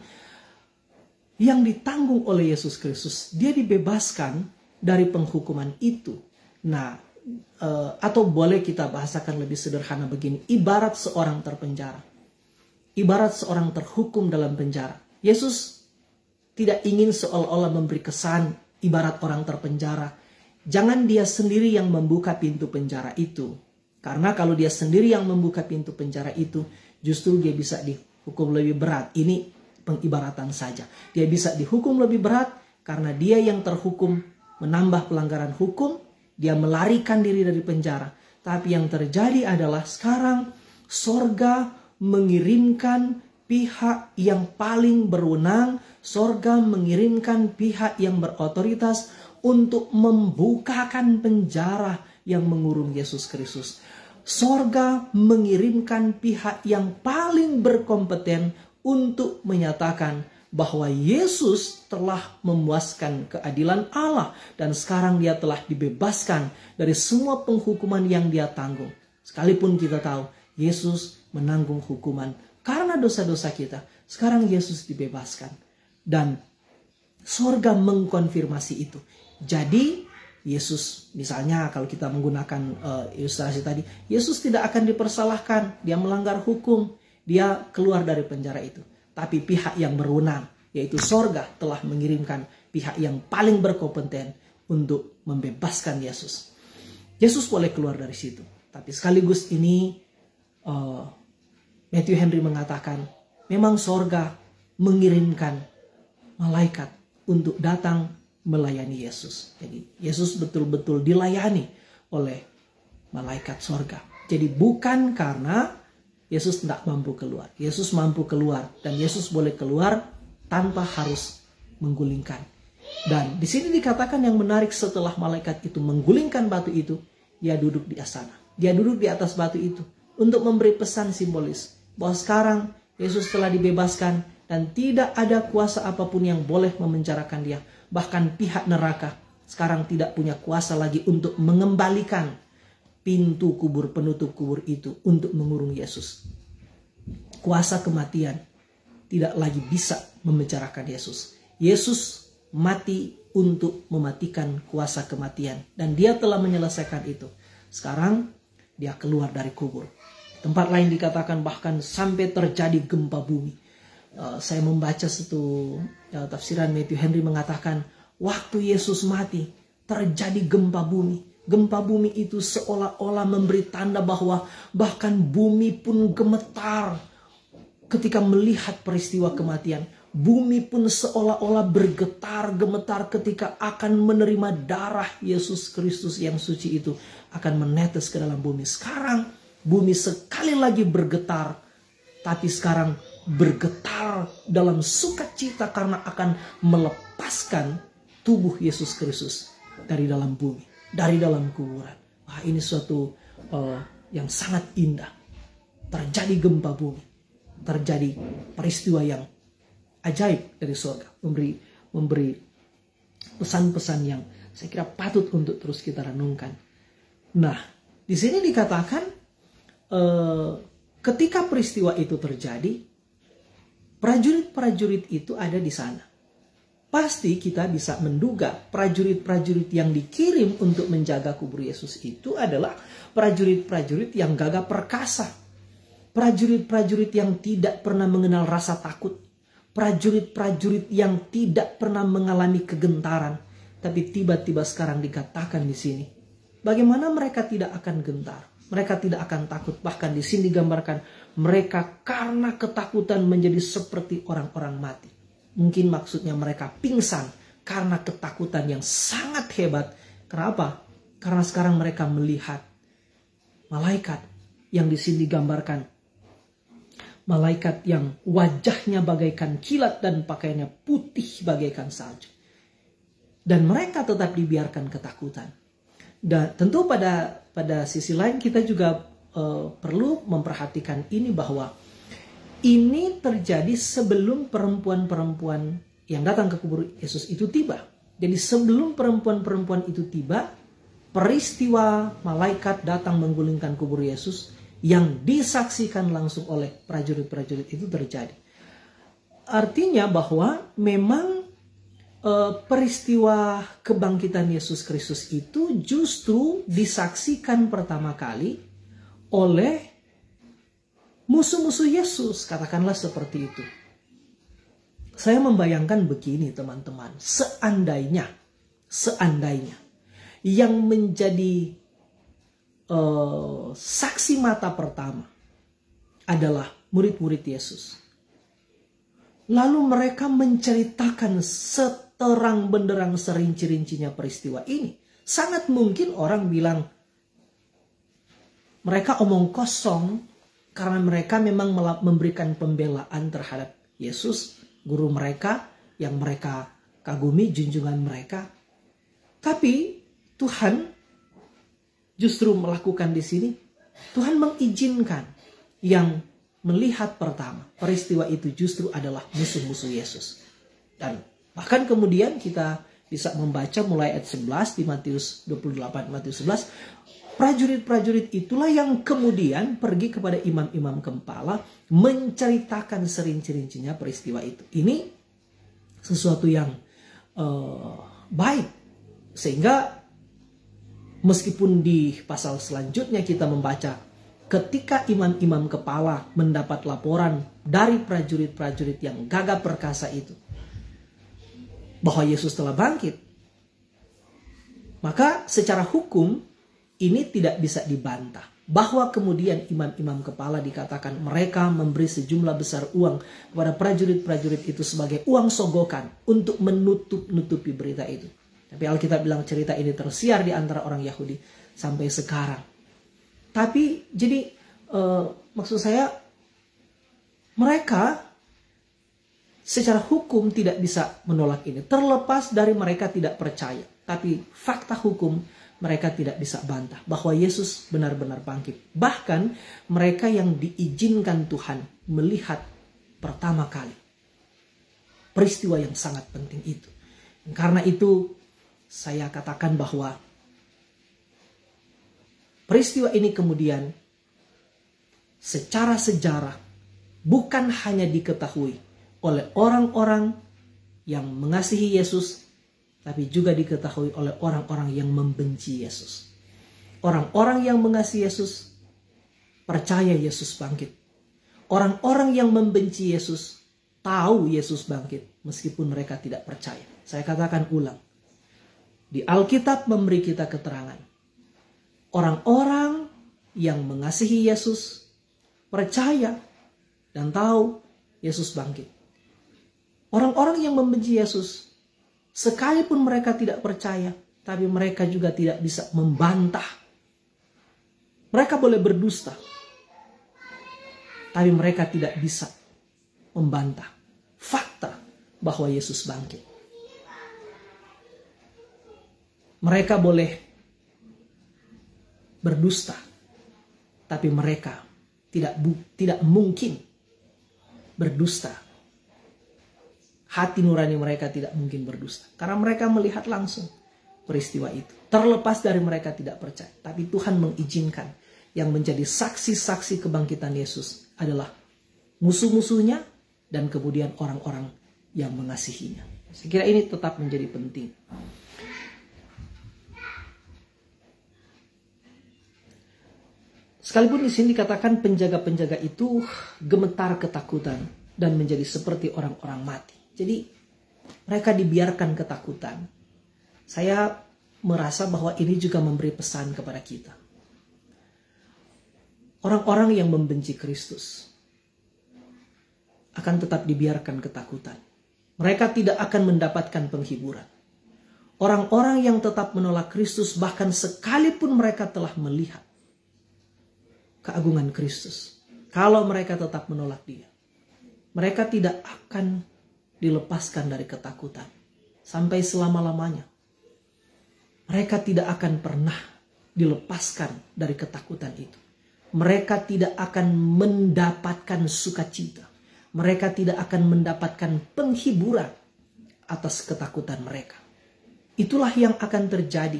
yang ditanggung oleh Yesus Kristus. Dia dibebaskan dari penghukuman itu. Nah, atau boleh kita bahasakan lebih sederhana begini. Ibarat seorang terpenjara. Ibarat seorang terhukum dalam penjara. Yesus tidak ingin seolah-olah memberi kesan ibarat orang terpenjara. Jangan dia sendiri yang membuka pintu penjara itu. Karena kalau dia sendiri yang membuka pintu penjara itu, justru dia bisa dihukum lebih berat. Ini pengibaratan saja. Dia bisa dihukum lebih berat karena dia yang terhukum menambah pelanggaran hukum. Dia melarikan diri dari penjara. Tapi yang terjadi adalah sekarang sorga mengirimkan pihak yang paling berwenang. Sorga mengirimkan pihak yang berotoritas untuk membukakan penjara yang mengurung Yesus Kristus. Sorga mengirimkan pihak yang paling berkompeten untuk menyatakan bahwa Yesus telah memuaskan keadilan Allah dan sekarang dia telah dibebaskan dari semua penghukuman yang dia tanggung. Sekalipun kita tahu Yesus menanggung hukuman karena dosa-dosa kita, sekarang Yesus dibebaskan dan sorga mengkonfirmasi itu. Jadi Yesus, misalnya kalau kita menggunakan ilustrasi tadi, Yesus tidak akan dipersalahkan, dia melanggar hukum, dia keluar dari penjara itu. Tapi pihak yang berwenang, yaitu sorga, telah mengirimkan pihak yang paling berkompeten untuk membebaskan Yesus. Yesus boleh keluar dari situ. Tapi sekaligus ini Matthew Henry mengatakan, memang sorga mengirimkan malaikat untuk datang melayani Yesus. Jadi Yesus betul-betul dilayani oleh malaikat sorga. Jadi bukan karena Yesus tidak mampu keluar. Yesus mampu keluar dan Yesus boleh keluar tanpa harus menggulingkan. Dan di sini dikatakan yang menarik, setelah malaikat itu menggulingkan batu itu, dia duduk di sana. Dia duduk di atas batu itu untuk memberi pesan simbolis bahwa sekarang Yesus telah dibebaskan dan tidak ada kuasa apapun yang boleh memenjarakan dia. Bahkan pihak neraka sekarang tidak punya kuasa lagi untuk mengembalikan pintu kubur, penutup kubur itu untuk mengurung Yesus. Kuasa kematian tidak lagi bisa memenjarakan Yesus. Yesus mati untuk mematikan kuasa kematian. Dan dia telah menyelesaikan itu. Sekarang dia keluar dari kubur. Tempat lain dikatakan bahkan sampai terjadi gempa bumi. Saya membaca satu tafsiran Matthew Henry mengatakan, waktu Yesus mati terjadi gempa bumi. Gempa bumi itu seolah-olah memberi tanda bahwa bahkan bumi pun gemetar ketika melihat peristiwa kematian. Bumi pun seolah-olah bergetar-gemetar ketika akan menerima darah Yesus Kristus yang suci itu akan menetes ke dalam bumi. Sekarang bumi sekali lagi bergetar, tapi sekarang bergetar dalam sukacita karena akan melepaskan tubuh Yesus Kristus dari dalam bumi, dari dalam kuburan. Wah, ini suatu yang sangat indah. Terjadi gempa bumi, terjadi peristiwa yang ajaib dari surga, memberi pesan-pesan yang saya kira patut untuk terus kita renungkan. Nah, di sini dikatakan ketika peristiwa itu terjadi, prajurit-prajurit itu ada di sana. Pasti kita bisa menduga prajurit-prajurit yang dikirim untuk menjaga kubur Yesus itu adalah prajurit-prajurit yang gagah perkasa. Prajurit-prajurit yang tidak pernah mengenal rasa takut. Prajurit-prajurit yang tidak pernah mengalami kegentaran. Tapi tiba-tiba sekarang dikatakan di sini, bagaimana mereka tidak akan gentar? Mereka tidak akan takut. Bahkan di sini digambarkan mereka karena ketakutan menjadi seperti orang-orang mati. Mungkin maksudnya mereka pingsan karena ketakutan yang sangat hebat. Kenapa? Karena sekarang mereka melihat malaikat yang di sini digambarkan. Malaikat yang wajahnya bagaikan kilat dan pakaiannya putih bagaikan salju. Dan mereka tetap dibiarkan ketakutan. Dan tentu pada sisi lain kita juga perlu memperhatikan ini, bahwa ini terjadi sebelum perempuan-perempuan yang datang ke kubur Yesus itu tiba. Jadi sebelum perempuan-perempuan itu tiba, peristiwa malaikat datang menggulingkan kubur Yesus yang disaksikan langsung oleh prajurit-prajurit itu terjadi. Artinya bahwa memang peristiwa kebangkitan Yesus Kristus itu justru disaksikan pertama kali oleh musuh-musuh Yesus, katakanlah seperti itu. Saya membayangkan begini teman-teman, seandainya yang menjadi saksi mata pertama adalah murid-murid Yesus, lalu mereka menceritakan seterang benderang serinci-rincinya peristiwa ini, sangat mungkin orang bilang mereka omong kosong karena mereka memang memberikan pembelaan terhadap Yesus, guru mereka yang mereka kagumi, junjungan mereka. Tapi Tuhan justru melakukan di sini, Tuhan mengizinkan yang melihat pertama peristiwa itu justru adalah musuh-musuh Yesus. Dan bahkan kemudian kita bisa membaca mulai ayat 11 di Matius 28, Matius 11, prajurit-prajurit itulah yang kemudian pergi kepada imam-imam kepala menceritakan serinci-rincinya peristiwa itu. Ini sesuatu yang baik, sehingga meskipun di pasal selanjutnya kita membaca ketika imam-imam kepala mendapat laporan dari prajurit-prajurit yang gagah perkasa itu bahwa Yesus telah bangkit, maka secara hukum ini tidak bisa dibantah. Bahwa kemudian imam-imam kepala dikatakan mereka memberi sejumlah besar uang kepada prajurit-prajurit itu sebagai uang sogokan untuk menutupi berita itu. Tapi Alkitab bilang cerita ini tersiar di antara orang Yahudi sampai sekarang. Tapi jadi maksud saya, mereka secara hukum tidak bisa menolak ini. Terlepas dari mereka tidak percaya. Tapi fakta hukum mereka tidak bisa bantah bahwa Yesus benar-benar bangkit. Bahkan mereka yang diizinkan Tuhan melihat pertama kali peristiwa yang sangat penting itu. Karena itu saya katakan bahwa peristiwa ini kemudian secara sejarah bukan hanya diketahui oleh orang-orang yang mengasihi Yesus, tapi juga diketahui oleh orang-orang yang membenci Yesus. Orang-orang yang mengasihi Yesus percaya Yesus bangkit. Orang-orang yang membenci Yesus tahu Yesus bangkit meskipun mereka tidak percaya. Saya katakan ulang. Di Alkitab memberi kita keterangan. Orang-orang yang mengasihi Yesus percaya dan tahu Yesus bangkit. Orang-orang yang membenci Yesus, sekalipun mereka tidak percaya, tapi mereka juga tidak bisa membantah. Mereka boleh berdusta, tapi mereka tidak bisa membantah fakta bahwa Yesus bangkit. Mereka boleh berdusta, tapi mereka tidak mungkin berdusta. Hati nurani mereka tidak mungkin berdusta. Karena mereka melihat langsung peristiwa itu. Terlepas dari mereka tidak percaya. Tapi Tuhan mengizinkan yang menjadi saksi-saksi kebangkitan Yesus adalah musuh-musuhnya dan kemudian orang-orang yang mengasihinya. Saya kira ini tetap menjadi penting. Sekalipun di sini dikatakan penjaga-penjaga itu gemetar ketakutan dan menjadi seperti orang-orang mati. Jadi mereka dibiarkan ketakutan. Saya merasa bahwa ini juga memberi pesan kepada kita. Orang-orang yang membenci Kristus akan tetap dibiarkan ketakutan. Mereka tidak akan mendapatkan penghiburan. Orang-orang yang tetap menolak Kristus bahkan sekalipun mereka telah melihat keagungan Kristus, kalau mereka tetap menolak Dia, mereka tidak akan dilepaskan dari ketakutan sampai selama-lamanya. mereka tidak akan pernah dilepaskan dari ketakutan itu. Mereka tidak akan mendapatkan sukacita. Mereka tidak akan mendapatkan penghiburan atas ketakutan mereka. Itulah yang akan terjadi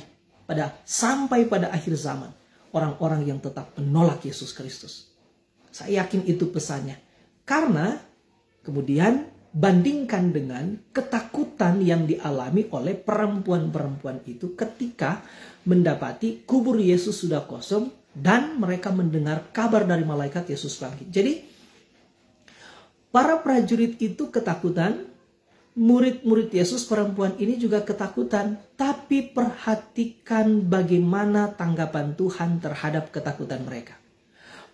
sampai pada akhir zaman. Orang-orang yang tetap menolak Yesus Kristus. Saya yakin itu pesannya. Karena kemudian bandingkan dengan ketakutan yang dialami oleh perempuan-perempuan itu ketika mendapati kubur Yesus sudah kosong dan mereka mendengar kabar dari malaikat Yesus bangkit. Jadi para prajurit itu ketakutan, murid-murid Yesus perempuan ini juga ketakutan. Tapi perhatikan bagaimana tanggapan Tuhan terhadap ketakutan mereka.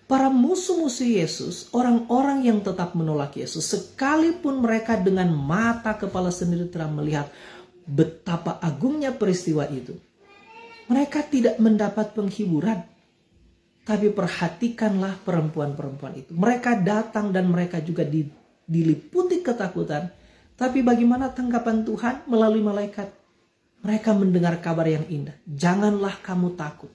Para musuh-musuh Yesus, orang-orang yang tetap menolak Yesus, sekalipun mereka dengan mata kepala sendiri telah melihat betapa agungnya peristiwa itu, mereka tidak mendapat penghiburan. Tapi perhatikanlah perempuan-perempuan itu. Mereka datang dan mereka juga diliputi ketakutan. Tapi bagaimana tanggapan Tuhan melalui malaikat? Mereka mendengar kabar yang indah. Janganlah kamu takut.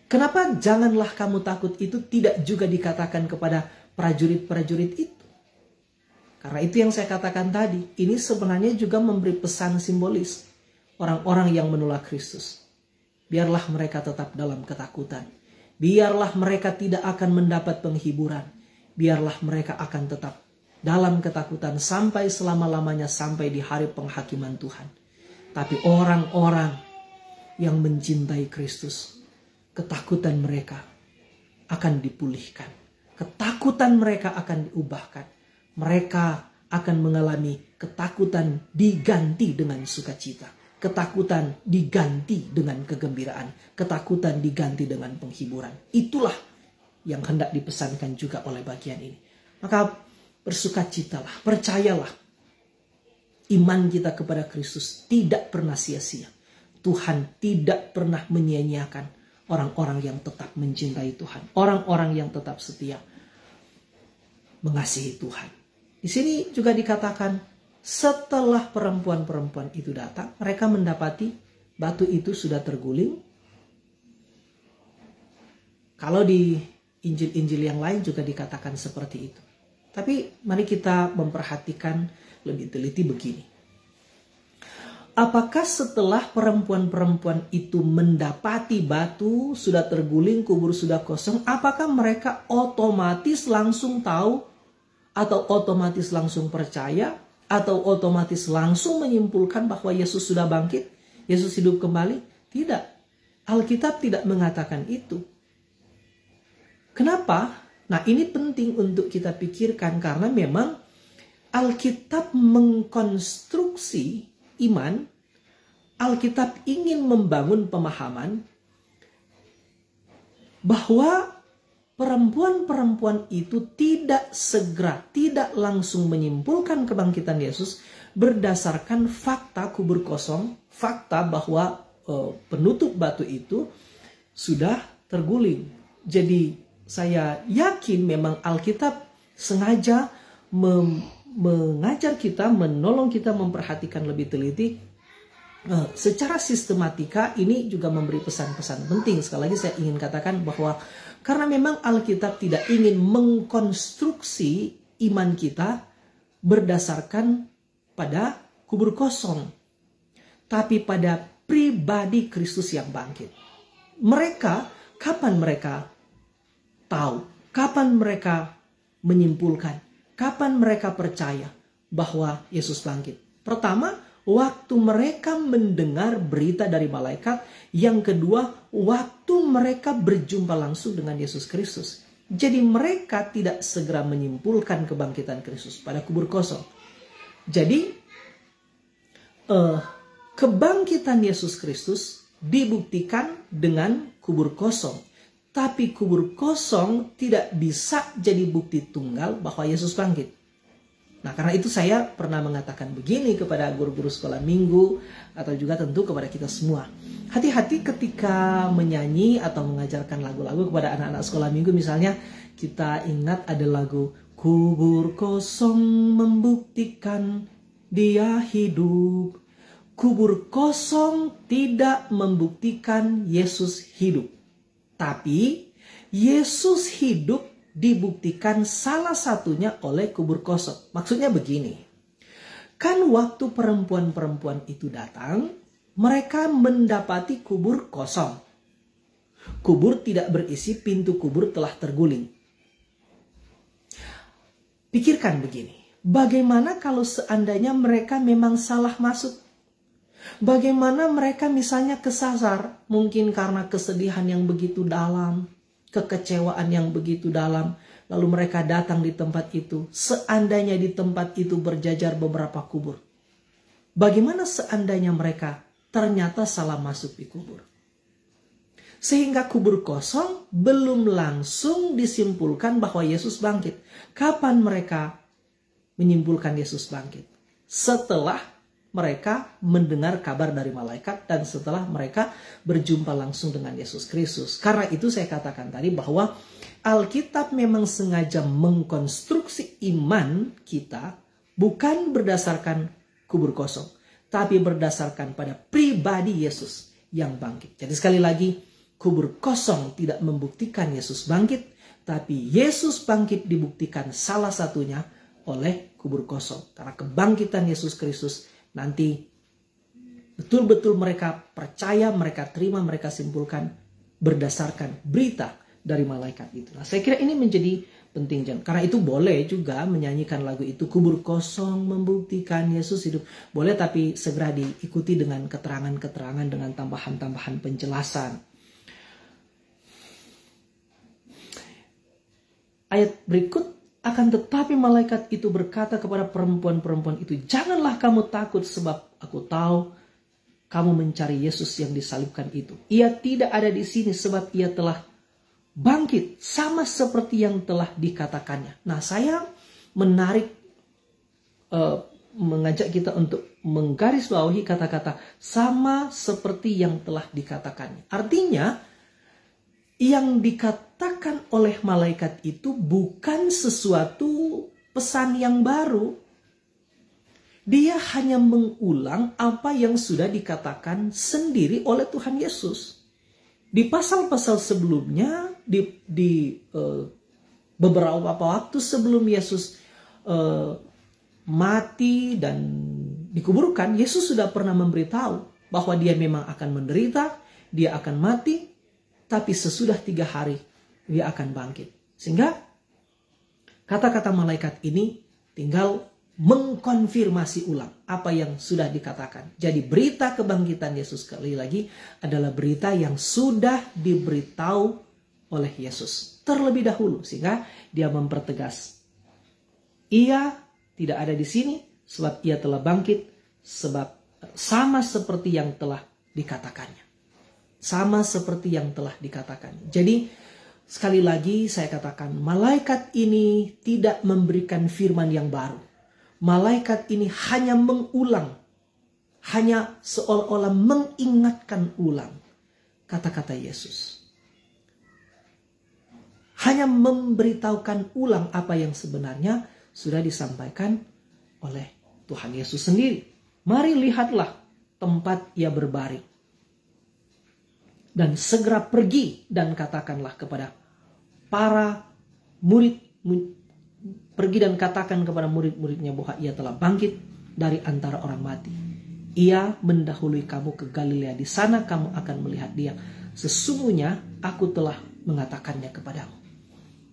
Kenapa janganlah kamu takut itu tidak juga dikatakan kepada prajurit-prajurit itu? Karena itu yang saya katakan tadi. Ini sebenarnya juga memberi pesan simbolis. Orang-orang yang menolak Kristus. Biarlah mereka tetap dalam ketakutan. Biarlah mereka tidak akan mendapat penghiburan. Biarlah mereka akan tetap dalam ketakutan sampai selama-lamanya, sampai di hari penghakiman Tuhan. Tapi orang-orang yang mencintai Kristus, ketakutan mereka akan dipulihkan. Ketakutan mereka akan diubahkan. Mereka akan mengalami ketakutan diganti dengan sukacita. Ketakutan diganti dengan kegembiraan. Ketakutan diganti dengan penghiburan. Itulah yang hendak dipesankan juga oleh bagian ini. Maka bersukacitalah, percayalah. Iman kita kepada Kristus tidak pernah sia-sia. Tuhan tidak pernah menyia-nyiakan orang-orang yang tetap mencintai Tuhan. Orang-orang yang tetap setia mengasihi Tuhan. Di sini juga dikatakan setelah perempuan-perempuan itu datang, mereka mendapati batu itu sudah terguling. Kalau di Injil-Injil yang lain juga dikatakan seperti itu. Tapi mari kita memperhatikan lebih teliti begini. Apakah setelah perempuan-perempuan itu mendapati batu sudah terguling, kubur sudah kosong, apakah mereka otomatis langsung tahu atau otomatis langsung percaya atau otomatis langsung menyimpulkan bahwa Yesus sudah bangkit, Yesus hidup kembali? Tidak. Alkitab tidak mengatakan itu. Kenapa? Nah, ini penting untuk kita pikirkan karena memang Alkitab mengkonstruksi iman. Alkitab ingin membangun pemahaman bahwa perempuan-perempuan itu tidak segera, tidak langsung menyimpulkan kebangkitan Yesus berdasarkan fakta kubur kosong, fakta bahwa penutup batu itu sudah terguling. Jadi saya yakin memang Alkitab sengaja mengajar kita, menolong kita memperhatikan lebih teliti. Secara sistematika ini juga memberi pesan-pesan penting. Sekali lagi saya ingin katakan bahwa karena memang Alkitab tidak ingin mengkonstruksi iman kita berdasarkan pada kubur kosong, tapi pada pribadi Kristus yang bangkit. Mereka, kapan mereka tahu? Kapan mereka menyimpulkan? Kapan mereka percaya bahwa Yesus bangkit? Pertama, waktu mereka mendengar berita dari malaikat. Yang kedua, waktu mereka berjumpa langsung dengan Yesus Kristus. Jadi mereka tidak segera menyimpulkan kebangkitan Kristus pada kubur kosong. Jadi kebangkitan Yesus Kristus dibuktikan dengan kubur kosong. Tapi kubur kosong tidak bisa jadi bukti tunggal bahwa Yesus bangkit. Nah, karena itu saya pernah mengatakan begini kepada guru-guru sekolah minggu atau juga tentu kepada kita semua. Hati-hati ketika menyanyi atau mengajarkan lagu-lagu kepada anak-anak sekolah minggu. Misalnya kita ingat ada lagu kubur kosong membuktikan dia hidup. kubur kosong tidak membuktikan Yesus hidup. Tapi Yesus hidup dibuktikan salah satunya oleh kubur kosong. Maksudnya begini. Kan waktu perempuan-perempuan itu datang, mereka mendapati kubur kosong. Kubur tidak berisi, pintu kubur telah terguling. Pikirkan begini. Bagaimana kalau seandainya mereka memang salah masuk? Bagaimana mereka misalnya kesasar? Mungkin karena kesedihan yang begitu dalam, kekecewaan yang begitu dalam. Lalu mereka datang di tempat itu. Seandainya di tempat itu berjajar beberapa kubur. Bagaimana seandainya mereka ternyata salah masuk di kubur? Sehingga kubur kosong belum langsung disimpulkan bahwa Yesus bangkit. Kapan mereka menyimpulkan Yesus bangkit? Setelah mereka mendengar kabar dari malaikat dan setelah mereka berjumpa langsung dengan Yesus Kristus. Karena itu saya katakan tadi bahwa Alkitab memang sengaja mengkonstruksi iman kita bukan berdasarkan kubur kosong, tapi berdasarkan pada pribadi Yesus yang bangkit. Jadi sekali lagi, kubur kosong tidak membuktikan Yesus bangkit, tapi Yesus bangkit dibuktikan salah satunya oleh kubur kosong. Karena kebangkitan Yesus Kristus nanti betul-betul mereka percaya, mereka terima, mereka simpulkan berdasarkan berita dari malaikat itu. Nah, saya kira ini menjadi penting. Karena itu boleh juga menyanyikan lagu itu, kubur kosong membuktikan Yesus hidup. Boleh, tapi segera diikuti dengan keterangan-keterangan, dengan tambahan-tambahan penjelasan. Ayat berikut, akan tetapi malaikat itu berkata kepada perempuan-perempuan itu, janganlah kamu takut sebab aku tahu kamu mencari Yesus yang disalibkan itu. Ia tidak ada di sini sebab ia telah bangkit sama seperti yang telah dikatakannya. Nah, saya menarik, mengajak kita untuk menggarisbawahi kata-kata sama seperti yang telah dikatakannya. Artinya, yang dikatakan oleh malaikat itu bukan sesuatu pesan yang baru. Dia hanya mengulang apa yang sudah dikatakan sendiri oleh Tuhan Yesus. Di pasal-pasal sebelumnya, di beberapa waktu sebelum Yesus mati dan dikuburkan, Yesus sudah pernah memberitahu bahwa dia memang akan menderita, dia akan mati, tapi sesudah 3 hari dia akan bangkit. Sehingga kata-kata malaikat ini tinggal mengkonfirmasi ulang apa yang sudah dikatakan. Jadi berita kebangkitan Yesus sekali lagi adalah berita yang sudah diberitahu oleh Yesus terlebih dahulu. Sehingga dia mempertegas, ia tidak ada di sini sebab ia telah bangkit, sebab sama seperti yang telah dikatakannya. Sama seperti yang telah dikatakan. Jadi sekali lagi saya katakan, malaikat ini tidak memberikan firman yang baru. Malaikat ini hanya mengulang, hanya seolah-olah mengingatkan ulang kata-kata Yesus. Hanya memberitahukan ulang apa yang sebenarnya sudah disampaikan oleh Tuhan Yesus sendiri. Mari lihatlah tempat ia berbaring. Dan segera pergi dan katakanlah kepada para murid, pergi dan katakan kepada murid-muridnya bahwa ia telah bangkit dari antara orang mati. Ia mendahului kamu ke Galilea, di sana kamu akan melihat dia. Sesungguhnya aku telah mengatakannya kepadamu.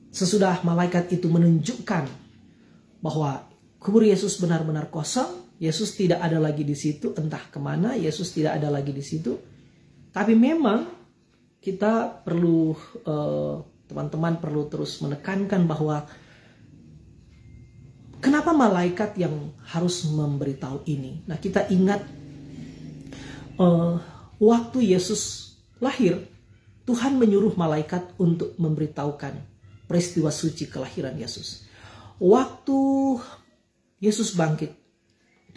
Sesudah malaikat itu menunjukkan bahwa kubur Yesus benar-benar kosong, Yesus tidak ada lagi di situ, entah kemana Yesus tidak ada lagi di situ. Tapi memang kita perlu, teman-teman perlu terus menekankan bahwa kenapa malaikat yang harus memberitahu ini. Nah, kita ingat waktu Yesus lahir, Tuhan menyuruh malaikat untuk memberitahukan peristiwa suci kelahiran Yesus. Waktu Yesus bangkit,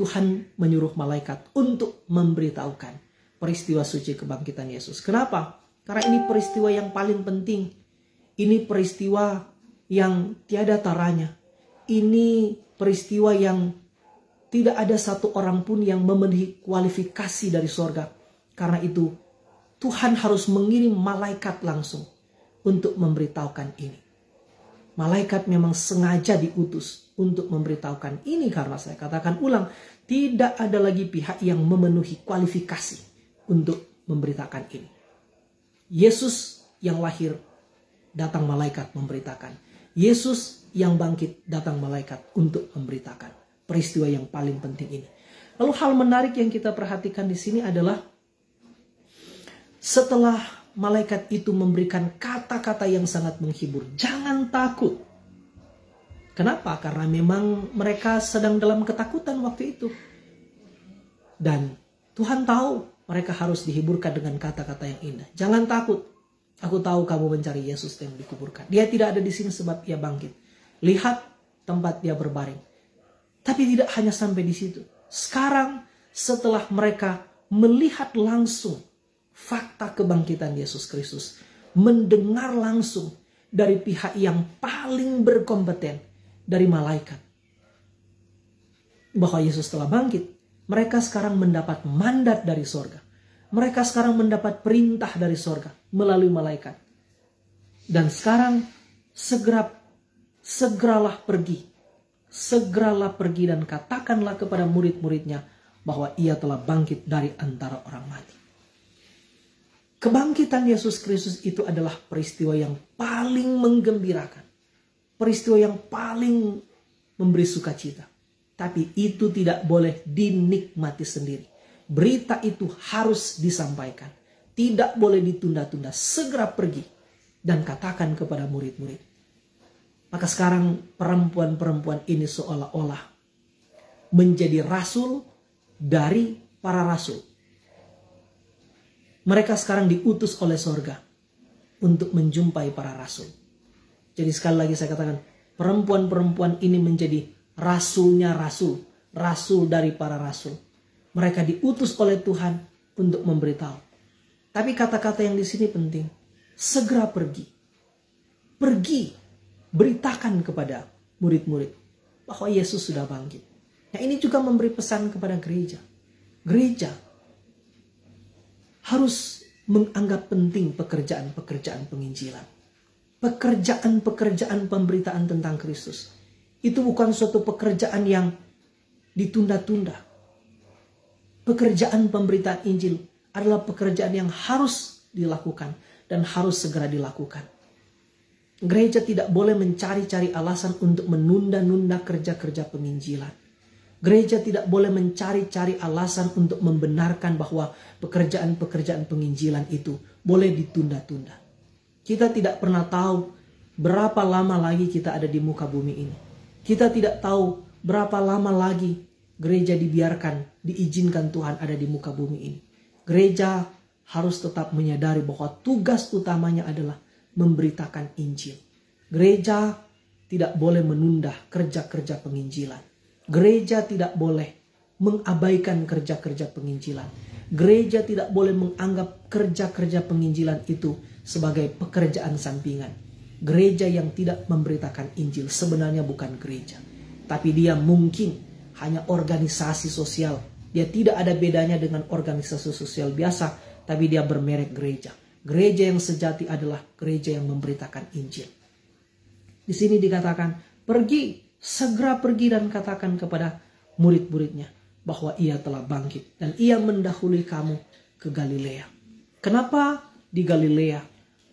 Tuhan menyuruh malaikat untuk memberitahukan peristiwa suci kebangkitan Yesus. Kenapa? Karena ini peristiwa yang paling penting. Ini peristiwa yang tiada taranya. Ini peristiwa yang Tidak ada satu orang pun yang memenuhi kualifikasi dari sorga. Karena itu Tuhan harus mengirim malaikat langsung untuk memberitahukan ini. Malaikat memang sengaja diutus untuk memberitahukan ini, karena saya katakan ulang, tidak ada lagi pihak yang memenuhi kualifikasi untuk memberitakan ini. Yesus yang lahir, datang malaikat memberitakan. Yesus yang bangkit, datang malaikat untuk memberitakan peristiwa yang paling penting ini. Lalu hal menarik yang kita perhatikan di sini adalah setelah malaikat itu memberikan kata-kata yang sangat menghibur, jangan takut. Kenapa? Karena memang mereka sedang dalam ketakutan waktu itu. Dan Tuhan tahu mereka harus dihiburkan dengan kata-kata yang indah. Jangan takut. Aku tahu kamu mencari Yesus yang dikuburkan. Dia tidak ada di sini sebab ia bangkit. Lihat tempat dia berbaring. Tapi tidak hanya sampai di situ. Sekarang setelah mereka melihat langsung fakta kebangkitan Yesus Kristus, mendengar langsung dari pihak yang paling berkompeten, dari malaikat, bahwa Yesus telah bangkit, mereka sekarang mendapat mandat dari sorga. Mereka sekarang mendapat perintah dari sorga melalui malaikat. Dan sekarang segeralah pergi. Segeralah pergi dan katakanlah kepada murid-muridnya bahwa ia telah bangkit dari antara orang mati. Kebangkitan Yesus Kristus itu adalah peristiwa yang paling menggembirakan. Peristiwa yang paling memberi sukacita. Tapi itu tidak boleh dinikmati sendiri. Berita itu harus disampaikan. Tidak boleh ditunda-tunda. Segera pergi dan katakan kepada murid-murid. Maka sekarang perempuan-perempuan ini seolah-olah menjadi rasul dari para rasul. Mereka sekarang diutus oleh sorga untuk menjumpai para rasul. Jadi sekali lagi saya katakan, perempuan-perempuan ini menjadi rasulnya rasul. Rasul dari para rasul. Mereka diutus oleh Tuhan untuk memberitahu. Tapi kata-kata yang di sini penting. Segera pergi. Pergi. Beritakan kepada murid-murid bahwa Yesus sudah bangkit. Nah, ini juga memberi pesan kepada gereja. Gereja harus menganggap penting pekerjaan-pekerjaan penginjilan. Pekerjaan-pekerjaan pemberitaan tentang Kristus. Itu bukan suatu pekerjaan yang ditunda-tunda. Pekerjaan pemberitaan Injil adalah pekerjaan yang harus dilakukan dan harus segera dilakukan. Gereja tidak boleh mencari-cari alasan untuk menunda-nunda kerja-kerja penginjilan. Gereja tidak boleh mencari-cari alasan untuk membenarkan bahwa pekerjaan-pekerjaan penginjilan itu boleh ditunda-tunda. Kita tidak pernah tahu berapa lama lagi kita ada di muka bumi ini. Kita tidak tahu berapa lama lagi gereja dibiarkan, diizinkan Tuhan ada di muka bumi ini. Gereja harus tetap menyadari bahwa tugas utamanya adalah memberitakan Injil. Gereja tidak boleh menunda kerja-kerja penginjilan. Gereja tidak boleh mengabaikan kerja-kerja penginjilan. Gereja tidak boleh menganggap kerja-kerja penginjilan itu sebagai pekerjaan sampingan. Gereja yang tidak memberitakan Injil sebenarnya bukan gereja. Tapi dia mungkin hanya organisasi sosial. Dia tidak ada bedanya dengan organisasi sosial biasa, tapi dia bermerek gereja. Gereja yang sejati adalah gereja yang memberitakan Injil. Di sini dikatakan, pergi, segera pergi dan katakan kepada murid-muridnya bahwa ia telah bangkit dan ia mendahului kamu ke Galilea. Kenapa di Galilea?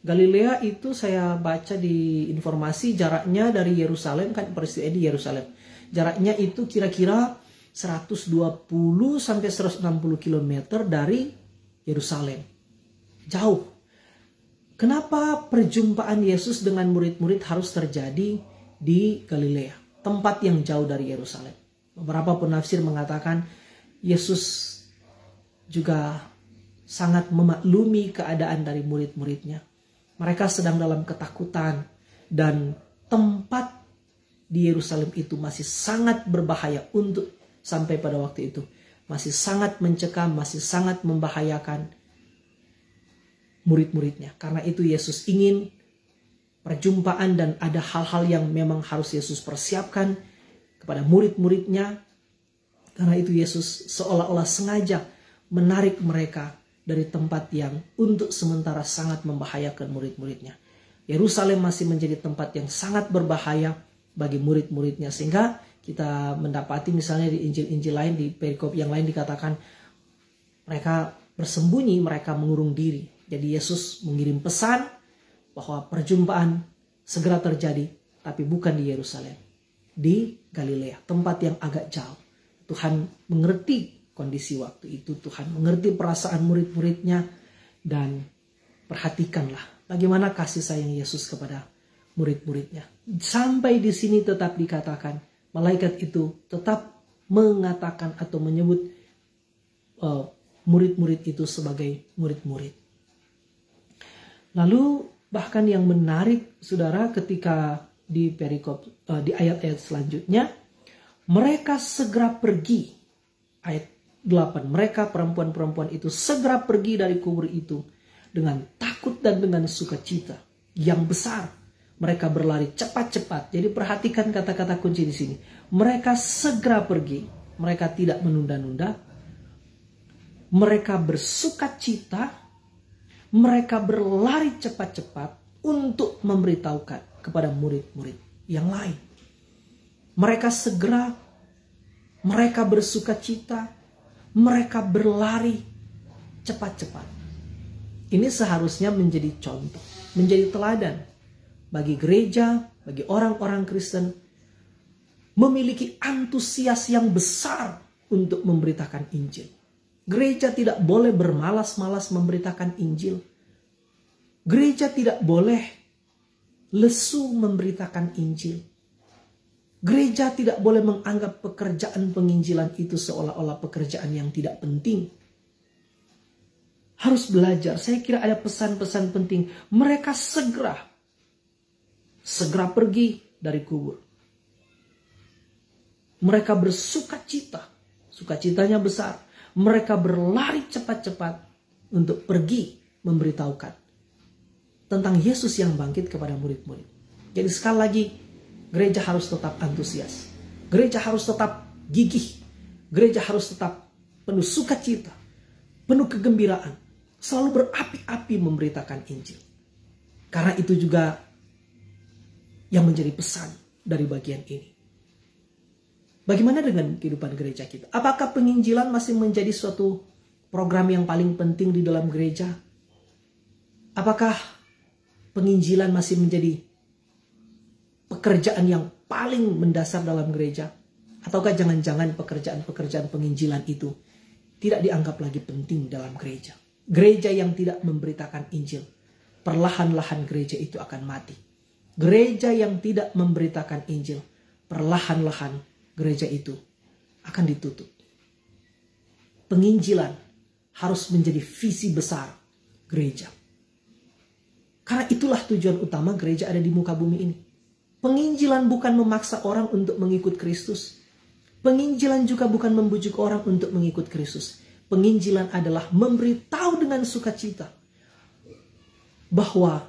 Galilea itu saya baca di informasi jaraknya dari Yerusalem, kan peristiwa di Yerusalem. Jaraknya itu kira-kira 120 sampai 160 km dari Yerusalem. Jauh. Kenapa perjumpaan Yesus dengan murid-murid harus terjadi di Galilea, tempat yang jauh dari Yerusalem? Beberapa penafsir mengatakan Yesus juga sangat memaklumi keadaan dari murid-muridnya. Mereka sedang dalam ketakutan dan tempat di Yerusalem itu masih sangat berbahaya untuk sampai pada waktu itu. Masih sangat mencekam, masih sangat membahayakan murid-muridnya. Karena itu Yesus ingin perjumpaan dan ada hal-hal yang memang harus Yesus persiapkan kepada murid-muridnya Karena itu Yesus seolah-olah sengaja menarik mereka dari tempat yang untuk sementara sangat membahayakan murid-muridnya. Yerusalem masih menjadi tempat yang sangat berbahaya bagi murid-muridnya. Sehingga kita mendapati misalnya di Injil-Injil lain, di perikop yang lain dikatakan mereka bersembunyi, mereka mengurung diri. Jadi Yesus mengirim pesan bahwa perjumpaan segera terjadi, tapi bukan di Yerusalem, di Galilea, tempat yang agak jauh. Tuhan mengerti kondisi waktu itu, Tuhan mengerti perasaan murid-muridnya, dan perhatikanlah bagaimana kasih sayang Yesus kepada murid-muridnya. Sampai di sini tetap dikatakan, malaikat itu tetap mengatakan atau menyebut murid-murid itu sebagai murid-murid. Lalu bahkan yang menarik, saudara, ketika di perikop di ayat-ayat selanjutnya, mereka segera pergi. Ayat 8, mereka perempuan-perempuan itu segera pergi dari kubur itu dengan takut dan dengan sukacita yang besar. Mereka berlari cepat-cepat. Jadi perhatikan kata-kata kunci di sini. Mereka segera pergi. Mereka tidak menunda-nunda. Mereka bersukacita. Mereka berlari cepat-cepat untuk memberitahukan kepada murid-murid yang lain. Mereka segera, mereka bersukacita, mereka berlari cepat-cepat. Ini seharusnya menjadi contoh, menjadi teladan bagi gereja, bagi orang-orang Kristen, memiliki antusias yang besar untuk memberitakan Injil. Gereja tidak boleh bermalas-malas memberitakan Injil. Gereja tidak boleh lesu memberitakan Injil. Gereja tidak boleh menganggap pekerjaan penginjilan itu seolah-olah pekerjaan yang tidak penting. Harus belajar. Saya kira ada pesan-pesan penting. Mereka segera pergi dari kubur. Mereka bersukacita. Sukacitanya besar. Mereka berlari cepat-cepat untuk pergi memberitahukan tentang Yesus yang bangkit kepada murid-murid. Jadi sekali lagi, gereja harus tetap antusias. Gereja harus tetap gigih. Gereja harus tetap penuh sukacita, penuh kegembiraan. Selalu berapi-api memberitakan Injil. Karena itu juga yang menjadi pesan dari bagian ini. Bagaimana dengan kehidupan gereja kita? Apakah penginjilan masih menjadi suatu program yang paling penting di dalam gereja? Apakah penginjilan masih menjadi pekerjaan yang paling mendasar dalam gereja? Ataukah jangan-jangan pekerjaan-pekerjaan penginjilan itu tidak dianggap lagi penting dalam gereja? Gereja yang tidak memberitakan Injil, perlahan-lahan gereja itu akan mati. Gereja yang tidak memberitakan Injil, perlahan-lahan gereja itu akan ditutup. Penginjilan harus menjadi visi besar gereja. Karena itulah tujuan utama gereja ada di muka bumi ini. Penginjilan bukan memaksa orang untuk mengikut Kristus. Penginjilan juga bukan membujuk orang untuk mengikut Kristus. Penginjilan adalah memberitahu dengan sukacita bahwa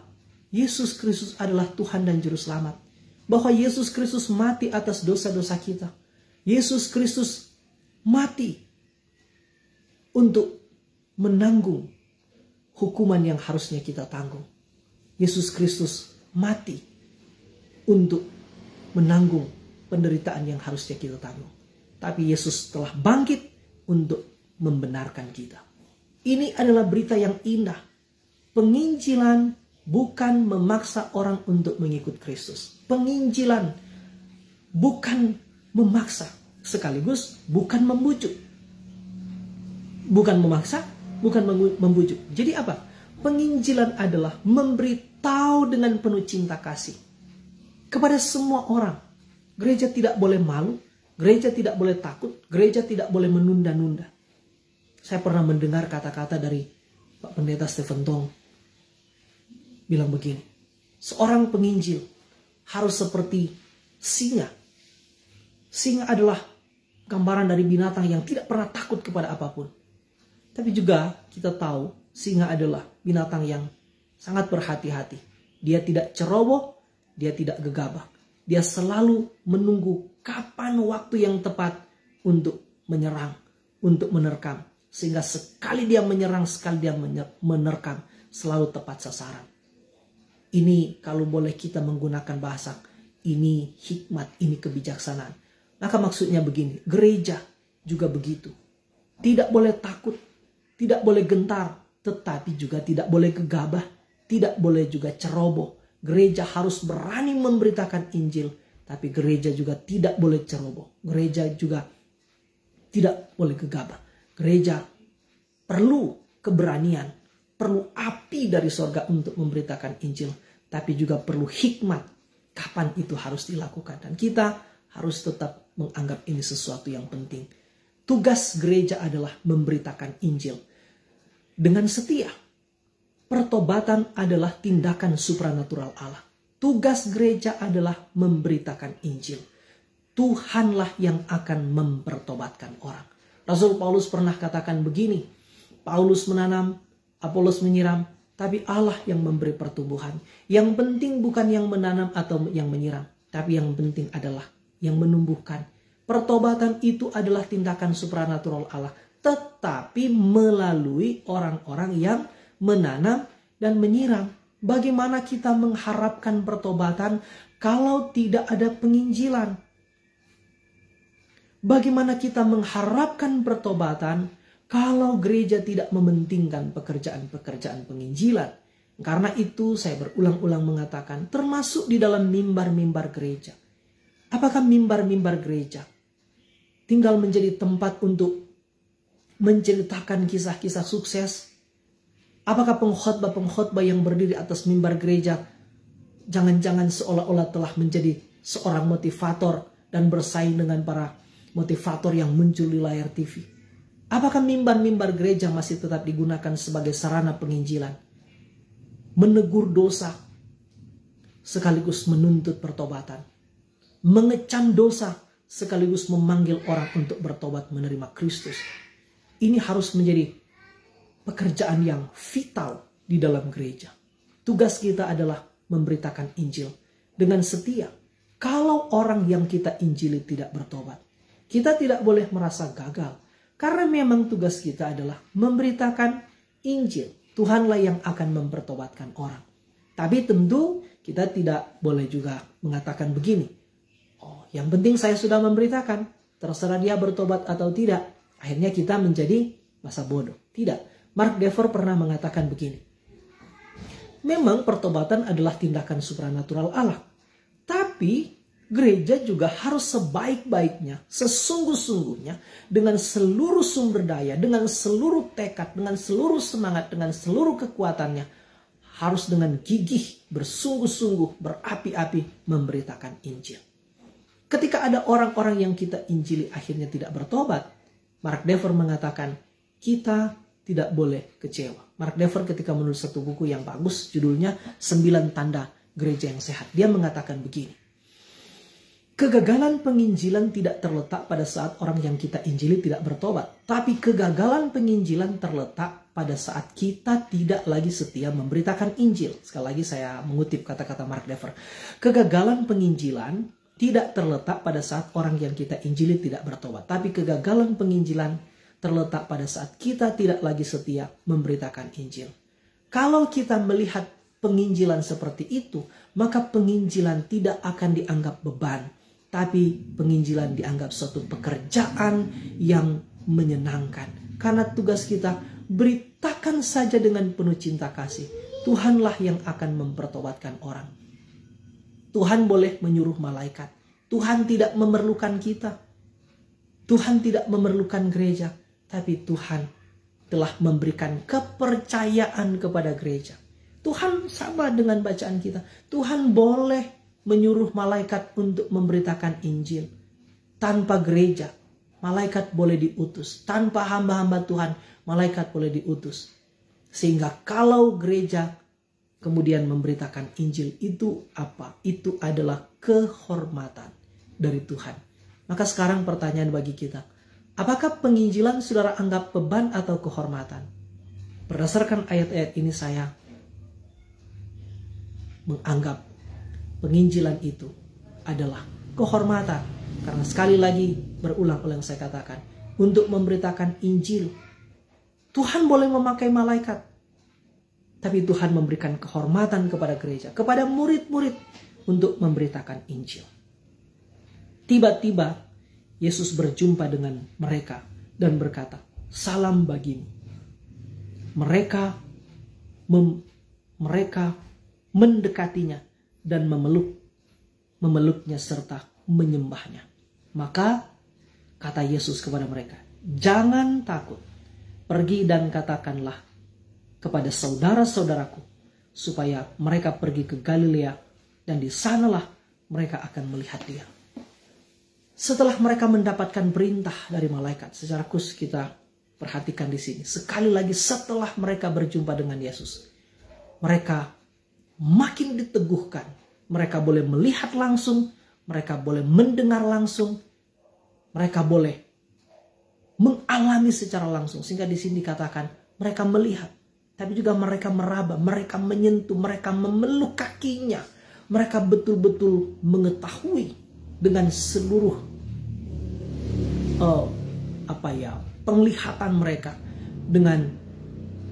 Yesus Kristus adalah Tuhan dan Juru Selamat. Bahwa Yesus Kristus mati atas dosa-dosa kita. Yesus Kristus mati untuk menanggung hukuman yang harusnya kita tanggung. Yesus Kristus mati untuk menanggung penderitaan yang harusnya kita tanggung. Tapi Yesus telah bangkit untuk membenarkan kita. Ini adalah berita yang indah. Penginjilan bukan memaksa orang untuk mengikut Kristus. Penginjilan bukan memaksa, sekaligus bukan membujuk. Bukan memaksa, bukan membujuk. Jadi apa? Penginjilan adalah memberitahu dengan penuh cinta kasih kepada semua orang. Gereja tidak boleh malu, gereja tidak boleh takut, gereja tidak boleh menunda-nunda. Saya pernah mendengar kata-kata dari Pak Pendeta Stephen Tong bilang begini, seorang penginjil harus seperti singa. Singa adalah gambaran dari binatang yang tidak pernah takut kepada apapun. Tapi juga kita tahu singa adalah binatang yang sangat berhati-hati. Dia tidak ceroboh, dia tidak gegabah. Dia selalu menunggu kapan waktu yang tepat untuk menyerang, untuk menerkam. Sehingga sekali dia menyerang, sekali dia menerkam, selalu tepat sasaran. Ini kalau boleh kita menggunakan bahasa, ini hikmat, ini kebijaksanaan. Maka maksudnya begini, gereja juga begitu. Tidak boleh takut, tidak boleh gentar, tetapi juga tidak boleh gegabah, tidak boleh juga ceroboh. Gereja harus berani memberitakan Injil, tapi gereja juga tidak boleh ceroboh. Gereja juga tidak boleh gegabah. Gereja perlu keberanian, perlu api dari sorga untuk memberitakan Injil, tapi juga perlu hikmat kapan itu harus dilakukan. Dan kita harus tetap menganggap ini sesuatu yang penting. Tugas gereja adalah memberitakan Injil dengan setia. Pertobatan adalah tindakan supranatural Allah. Tugas gereja adalah memberitakan Injil. Tuhanlah yang akan mempertobatkan orang. Rasul Paulus pernah katakan begini, Paulus menanam, Apolos menyiram, tapi Allah yang memberi pertumbuhan. Yang penting bukan yang menanam atau yang menyiram, tapi yang penting adalah yang menumbuhkan. Pertobatan itu adalah tindakan supranatural Allah, tetapi melalui orang-orang yang menanam dan menyiram. Bagaimana kita mengharapkan pertobatan kalau tidak ada penginjilan? Bagaimana kita mengharapkan pertobatan kalau gereja tidak mementingkan pekerjaan-pekerjaan penginjilan? Karena itu saya berulang-ulang mengatakan, termasuk di dalam mimbar-mimbar gereja. Apakah mimbar-mimbar gereja tinggal menjadi tempat untuk menceritakan kisah-kisah sukses? Apakah pengkhotbah-pengkhotbah yang berdiri atas mimbar gereja jangan-jangan seolah-olah telah menjadi seorang motivator dan bersaing dengan para motivator yang muncul di layar TV? Apakah mimbar-mimbar gereja masih tetap digunakan sebagai sarana penginjilan? Menegur dosa sekaligus menuntut pertobatan. Mengecam dosa sekaligus memanggil orang untuk bertobat menerima Kristus. Ini harus menjadi pekerjaan yang vital di dalam gereja. Tugas kita adalah memberitakan Injil dengan setia. Kalau orang yang kita injili tidak bertobat, kita tidak boleh merasa gagal. Karena memang tugas kita adalah memberitakan Injil. Tuhanlah yang akan mempertobatkan orang. Tapi tentu kita tidak boleh juga mengatakan begini, oh, yang penting saya sudah memberitakan, terserah dia bertobat atau tidak. Akhirnya kita menjadi masa bodoh. Tidak. Mark Dever pernah mengatakan begini, memang pertobatan adalah tindakan supranatural Allah. Tapi gereja juga harus sebaik-baiknya, sesungguh-sungguhnya, dengan seluruh sumber daya, dengan seluruh tekad, dengan seluruh semangat, dengan seluruh kekuatannya, harus dengan gigih, bersungguh-sungguh, berapi-api memberitakan Injil. Ketika ada orang-orang yang kita injili akhirnya tidak bertobat, Mark Dever mengatakan, kita tidak boleh kecewa. Mark Dever ketika menulis satu buku yang bagus, judulnya 9 Tanda Gereja yang Sehat. Dia mengatakan begini, kegagalan penginjilan tidak terletak pada saat orang yang kita injili tidak bertobat. Tapi kegagalan penginjilan terletak pada saat kita tidak lagi setia memberitakan Injil. Sekali lagi saya mengutip kata-kata Mark Dever. Kegagalan penginjilan tidak terletak pada saat orang yang kita injili tidak bertobat. Tapi kegagalan penginjilan terletak pada saat kita tidak lagi setia memberitakan Injil. Kalau kita melihat penginjilan seperti itu, maka penginjilan tidak akan dianggap beban, tapi penginjilan dianggap suatu pekerjaan yang menyenangkan. Karena tugas kita, beritakan saja dengan penuh cinta kasih. Tuhanlah yang akan mempertobatkan orang. Tuhan boleh menyuruh malaikat. Tuhan tidak memerlukan kita. Tuhan tidak memerlukan gereja. Tapi Tuhan telah memberikan kepercayaan kepada gereja. Tuhan sama dengan bacaan kita. Tuhan boleh menyuruh malaikat untuk memberitakan Injil. Tanpa gereja, malaikat boleh diutus. Tanpa hamba-hamba Tuhan, malaikat boleh diutus. Sehingga kalau gereja kemudian memberitakan Injil, itu apa? Itu adalah kehormatan dari Tuhan. Maka sekarang pertanyaan bagi kita, apakah penginjilan saudara anggap beban atau kehormatan? Berdasarkan ayat-ayat ini saya menganggap penginjilan itu adalah kehormatan. Karena sekali lagi berulang-ulang saya katakan, untuk memberitakan Injil. Tuhan boleh memakai malaikat, tapi Tuhan memberikan kehormatan kepada gereja, kepada murid-murid untuk memberitakan Injil. Tiba-tiba Yesus berjumpa dengan mereka dan berkata, "Salam bagimu." Mereka mendekatinya dan memeluknya serta menyembahnya. Maka kata Yesus kepada mereka, "Jangan takut. Pergi dan katakanlah kepada saudara-saudaraku supaya mereka pergi ke Galilea dan di sanalah mereka akan melihat Dia." Setelah mereka mendapatkan perintah dari malaikat, secara khusus kita perhatikan di sini. Sekali lagi setelah mereka berjumpa dengan Yesus, mereka makin diteguhkan. Mereka boleh melihat langsung, mereka boleh mendengar langsung, mereka boleh mengalami secara langsung. Sehingga di sini dikatakan mereka melihat, tapi juga mereka meraba, mereka menyentuh, mereka memeluk kakinya. Mereka betul-betul mengetahui dengan seluruh penglihatan mereka, dengan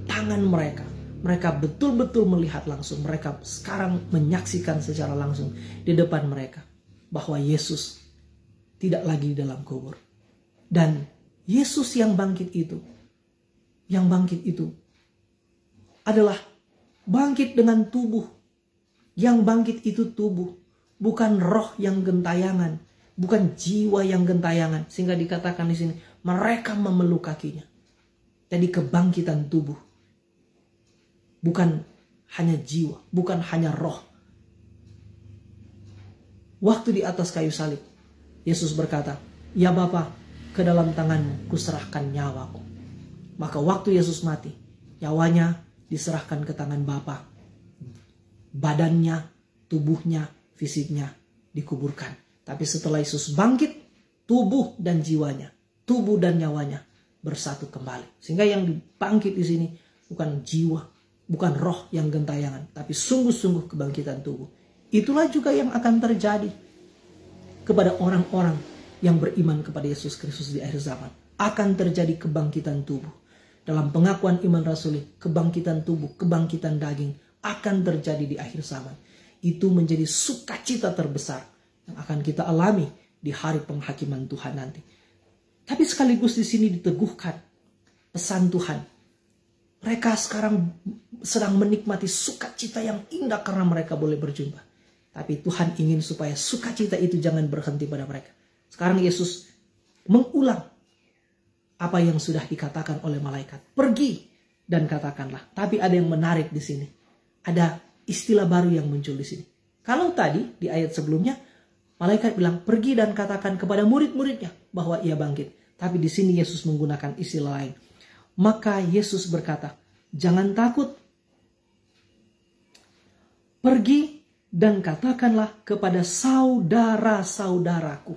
tangan mereka. Mereka betul-betul melihat langsung. Mereka sekarang menyaksikan secara langsung di depan mereka bahwa Yesus tidak lagi di dalam kubur. Dan Yesus yang bangkit itu adalah bangkit dengan tubuh. Yang bangkit itu tubuh, bukan roh yang gentayangan, bukan jiwa yang gentayangan. Sehingga dikatakan di sini, mereka memeluk kakinya. Jadi kebangkitan tubuh, bukan hanya jiwa, bukan hanya roh. Waktu di atas kayu salib, Yesus berkata, "Ya Bapa, ke dalam tanganmu kuserahkan nyawaku." Maka waktu Yesus mati, nyawanya diserahkan ke tangan Bapa. Badannya, tubuhnya, fisiknya dikuburkan. Tapi setelah Yesus bangkit, tubuh dan jiwanya, tubuh dan nyawanya bersatu kembali. Sehingga yang dibangkit di sini bukan jiwa, bukan roh yang gentayangan, tapi sungguh-sungguh kebangkitan tubuh. Itulah juga yang akan terjadi kepada orang-orang yang beriman kepada Yesus Kristus di akhir zaman. Akan terjadi kebangkitan tubuh. Dalam pengakuan iman rasuli, kebangkitan tubuh, kebangkitan daging akan terjadi di akhir zaman. Itu menjadi sukacita terbesar yang akan kita alami di hari penghakiman Tuhan nanti. Tapi sekaligus di sini diteguhkan pesan Tuhan. Mereka sekarang sedang menikmati sukacita yang indah karena mereka boleh berjumpa. Tapi Tuhan ingin supaya sukacita itu jangan berhenti pada mereka. Sekarang Yesus mengulang apa yang sudah dikatakan oleh malaikat. Pergi dan katakanlah. Tapi ada yang menarik di sini. Ada istilah baru yang muncul di sini. Kalau tadi di ayat sebelumnya, malaikat bilang pergi dan katakan kepada murid-muridnya bahwa ia bangkit. Tapi di sini Yesus menggunakan istilah lain. Maka Yesus berkata, "Jangan takut. Pergi dan katakanlah kepada saudara-saudaraku."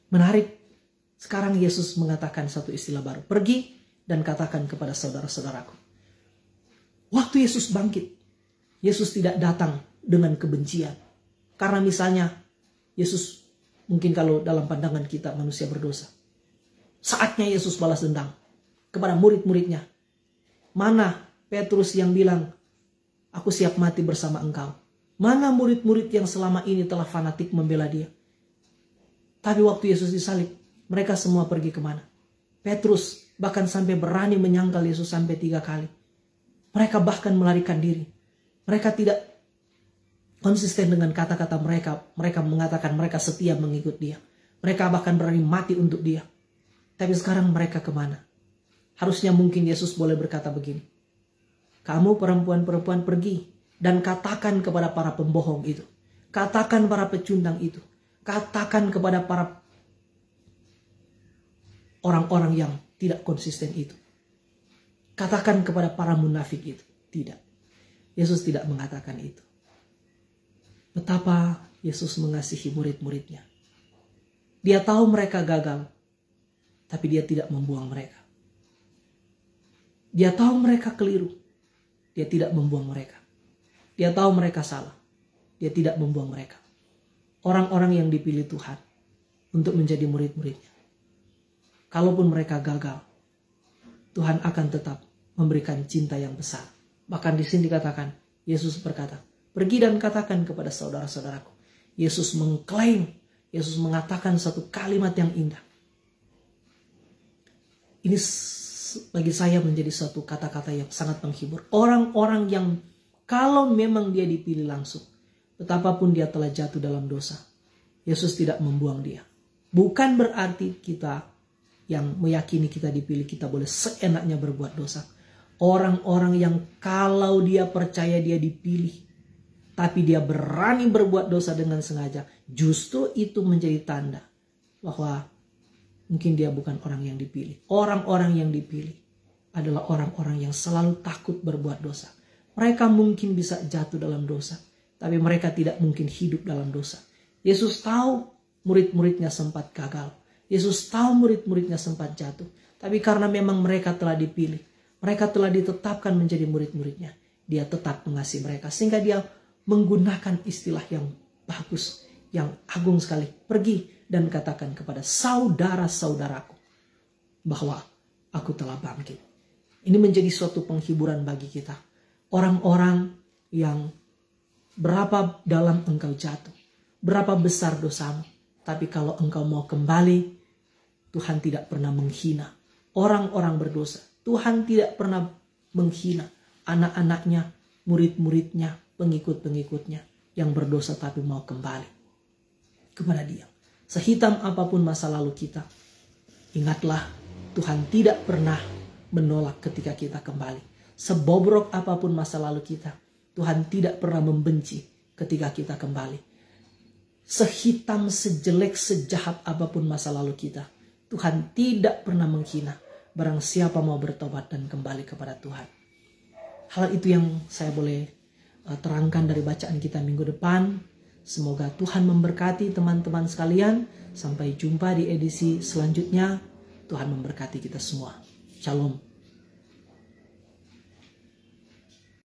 Menarik. Sekarang Yesus mengatakan satu istilah baru. Pergi dan katakan kepada saudara-saudaraku. Waktu Yesus bangkit, Yesus tidak datang dengan kebencian. Karena misalnya Yesus, mungkin kalau dalam pandangan kita manusia berdosa, saatnya Yesus balas dendam kepada murid-muridnya. Mana Petrus yang bilang, "Aku siap mati bersama engkau"? Mana murid-murid yang selama ini telah fanatik membela dia? Tapi waktu Yesus disalib, mereka semua pergi kemana? Petrus bahkan sampai berani menyangkal Yesus sampai 3 kali. Mereka bahkan melarikan diri. Mereka tidak konsisten dengan kata-kata mereka. Mereka mengatakan mereka setia mengikut dia. Mereka bahkan berani mati untuk dia. Tapi sekarang mereka kemana? Harusnya mungkin Yesus boleh berkata begini. "Kamu perempuan-perempuan pergi dan katakan kepada para pembohong itu. Katakan para pecundang itu. Katakan kepada para orang-orang yang tidak konsisten itu. Katakan kepada para munafik itu." Tidak. Yesus tidak mengatakan itu. Betapa Yesus mengasihi murid-muridnya. Dia tahu mereka gagal, tapi dia tidak membuang mereka. Dia tahu mereka keliru, dia tidak membuang mereka. Dia tahu mereka salah, dia tidak membuang mereka. Orang-orang yang dipilih Tuhan untuk menjadi murid-muridnya. kalaupun mereka gagal, Tuhan akan tetap memberikan cinta yang besar. Bahkan di sini dikatakan, Yesus berkata, pergi dan katakan kepada saudara-saudaraku. Yesus mengklaim, Yesus mengatakan satu kalimat yang indah. Ini bagi saya menjadi suatu kata-kata yang sangat menghibur. Orang-orang yang kalau memang dia dipilih langsung, betapapun dia telah jatuh dalam dosa, Yesus tidak membuang dia. Bukan berarti kita yang meyakini kita dipilih, kita boleh seenaknya berbuat dosa. Orang-orang yang kalau dia percaya dia dipilih, tapi dia berani berbuat dosa dengan sengaja, justru itu menjadi tanda bahwa mungkin dia bukan orang yang dipilih. Orang-orang yang dipilih adalah orang-orang yang selalu takut berbuat dosa. Mereka mungkin bisa jatuh dalam dosa, tapi mereka tidak mungkin hidup dalam dosa. Yesus tahu murid-muridnya sempat gagal. Yesus tahu murid-muridnya sempat jatuh. Tapi karena memang mereka telah dipilih, mereka telah ditetapkan menjadi murid-muridnya, dia tetap mengasihi mereka. Sehingga dia menggunakan istilah yang bagus, yang agung sekali. Pergi dan katakan kepada saudara-saudaraku bahwa aku telah bangkit. Ini menjadi suatu penghiburan bagi kita. Orang-orang yang berapa dalam engkau jatuh, berapa besar dosamu, tapi kalau engkau mau kembali, Tuhan tidak pernah menghina orang-orang berdosa. Tuhan tidak pernah menghina anak-anaknya, murid-muridnya, pengikut-pengikutnya yang berdosa tapi mau kembali kepada Dia. Sehitam apapun masa lalu kita, ingatlah Tuhan tidak pernah menolak ketika kita kembali. Sebobrok apapun masa lalu kita, Tuhan tidak pernah membenci ketika kita kembali. Sehitam, sejelek, sejahat apapun masa lalu kita, Tuhan tidak pernah menghina barang siapa mau bertobat dan kembali kepada Tuhan. Hal itu yang saya boleh terangkan dari bacaan kita minggu depan. Semoga Tuhan memberkati teman-teman sekalian. Sampai jumpa di edisi selanjutnya. Tuhan memberkati kita semua. Shalom.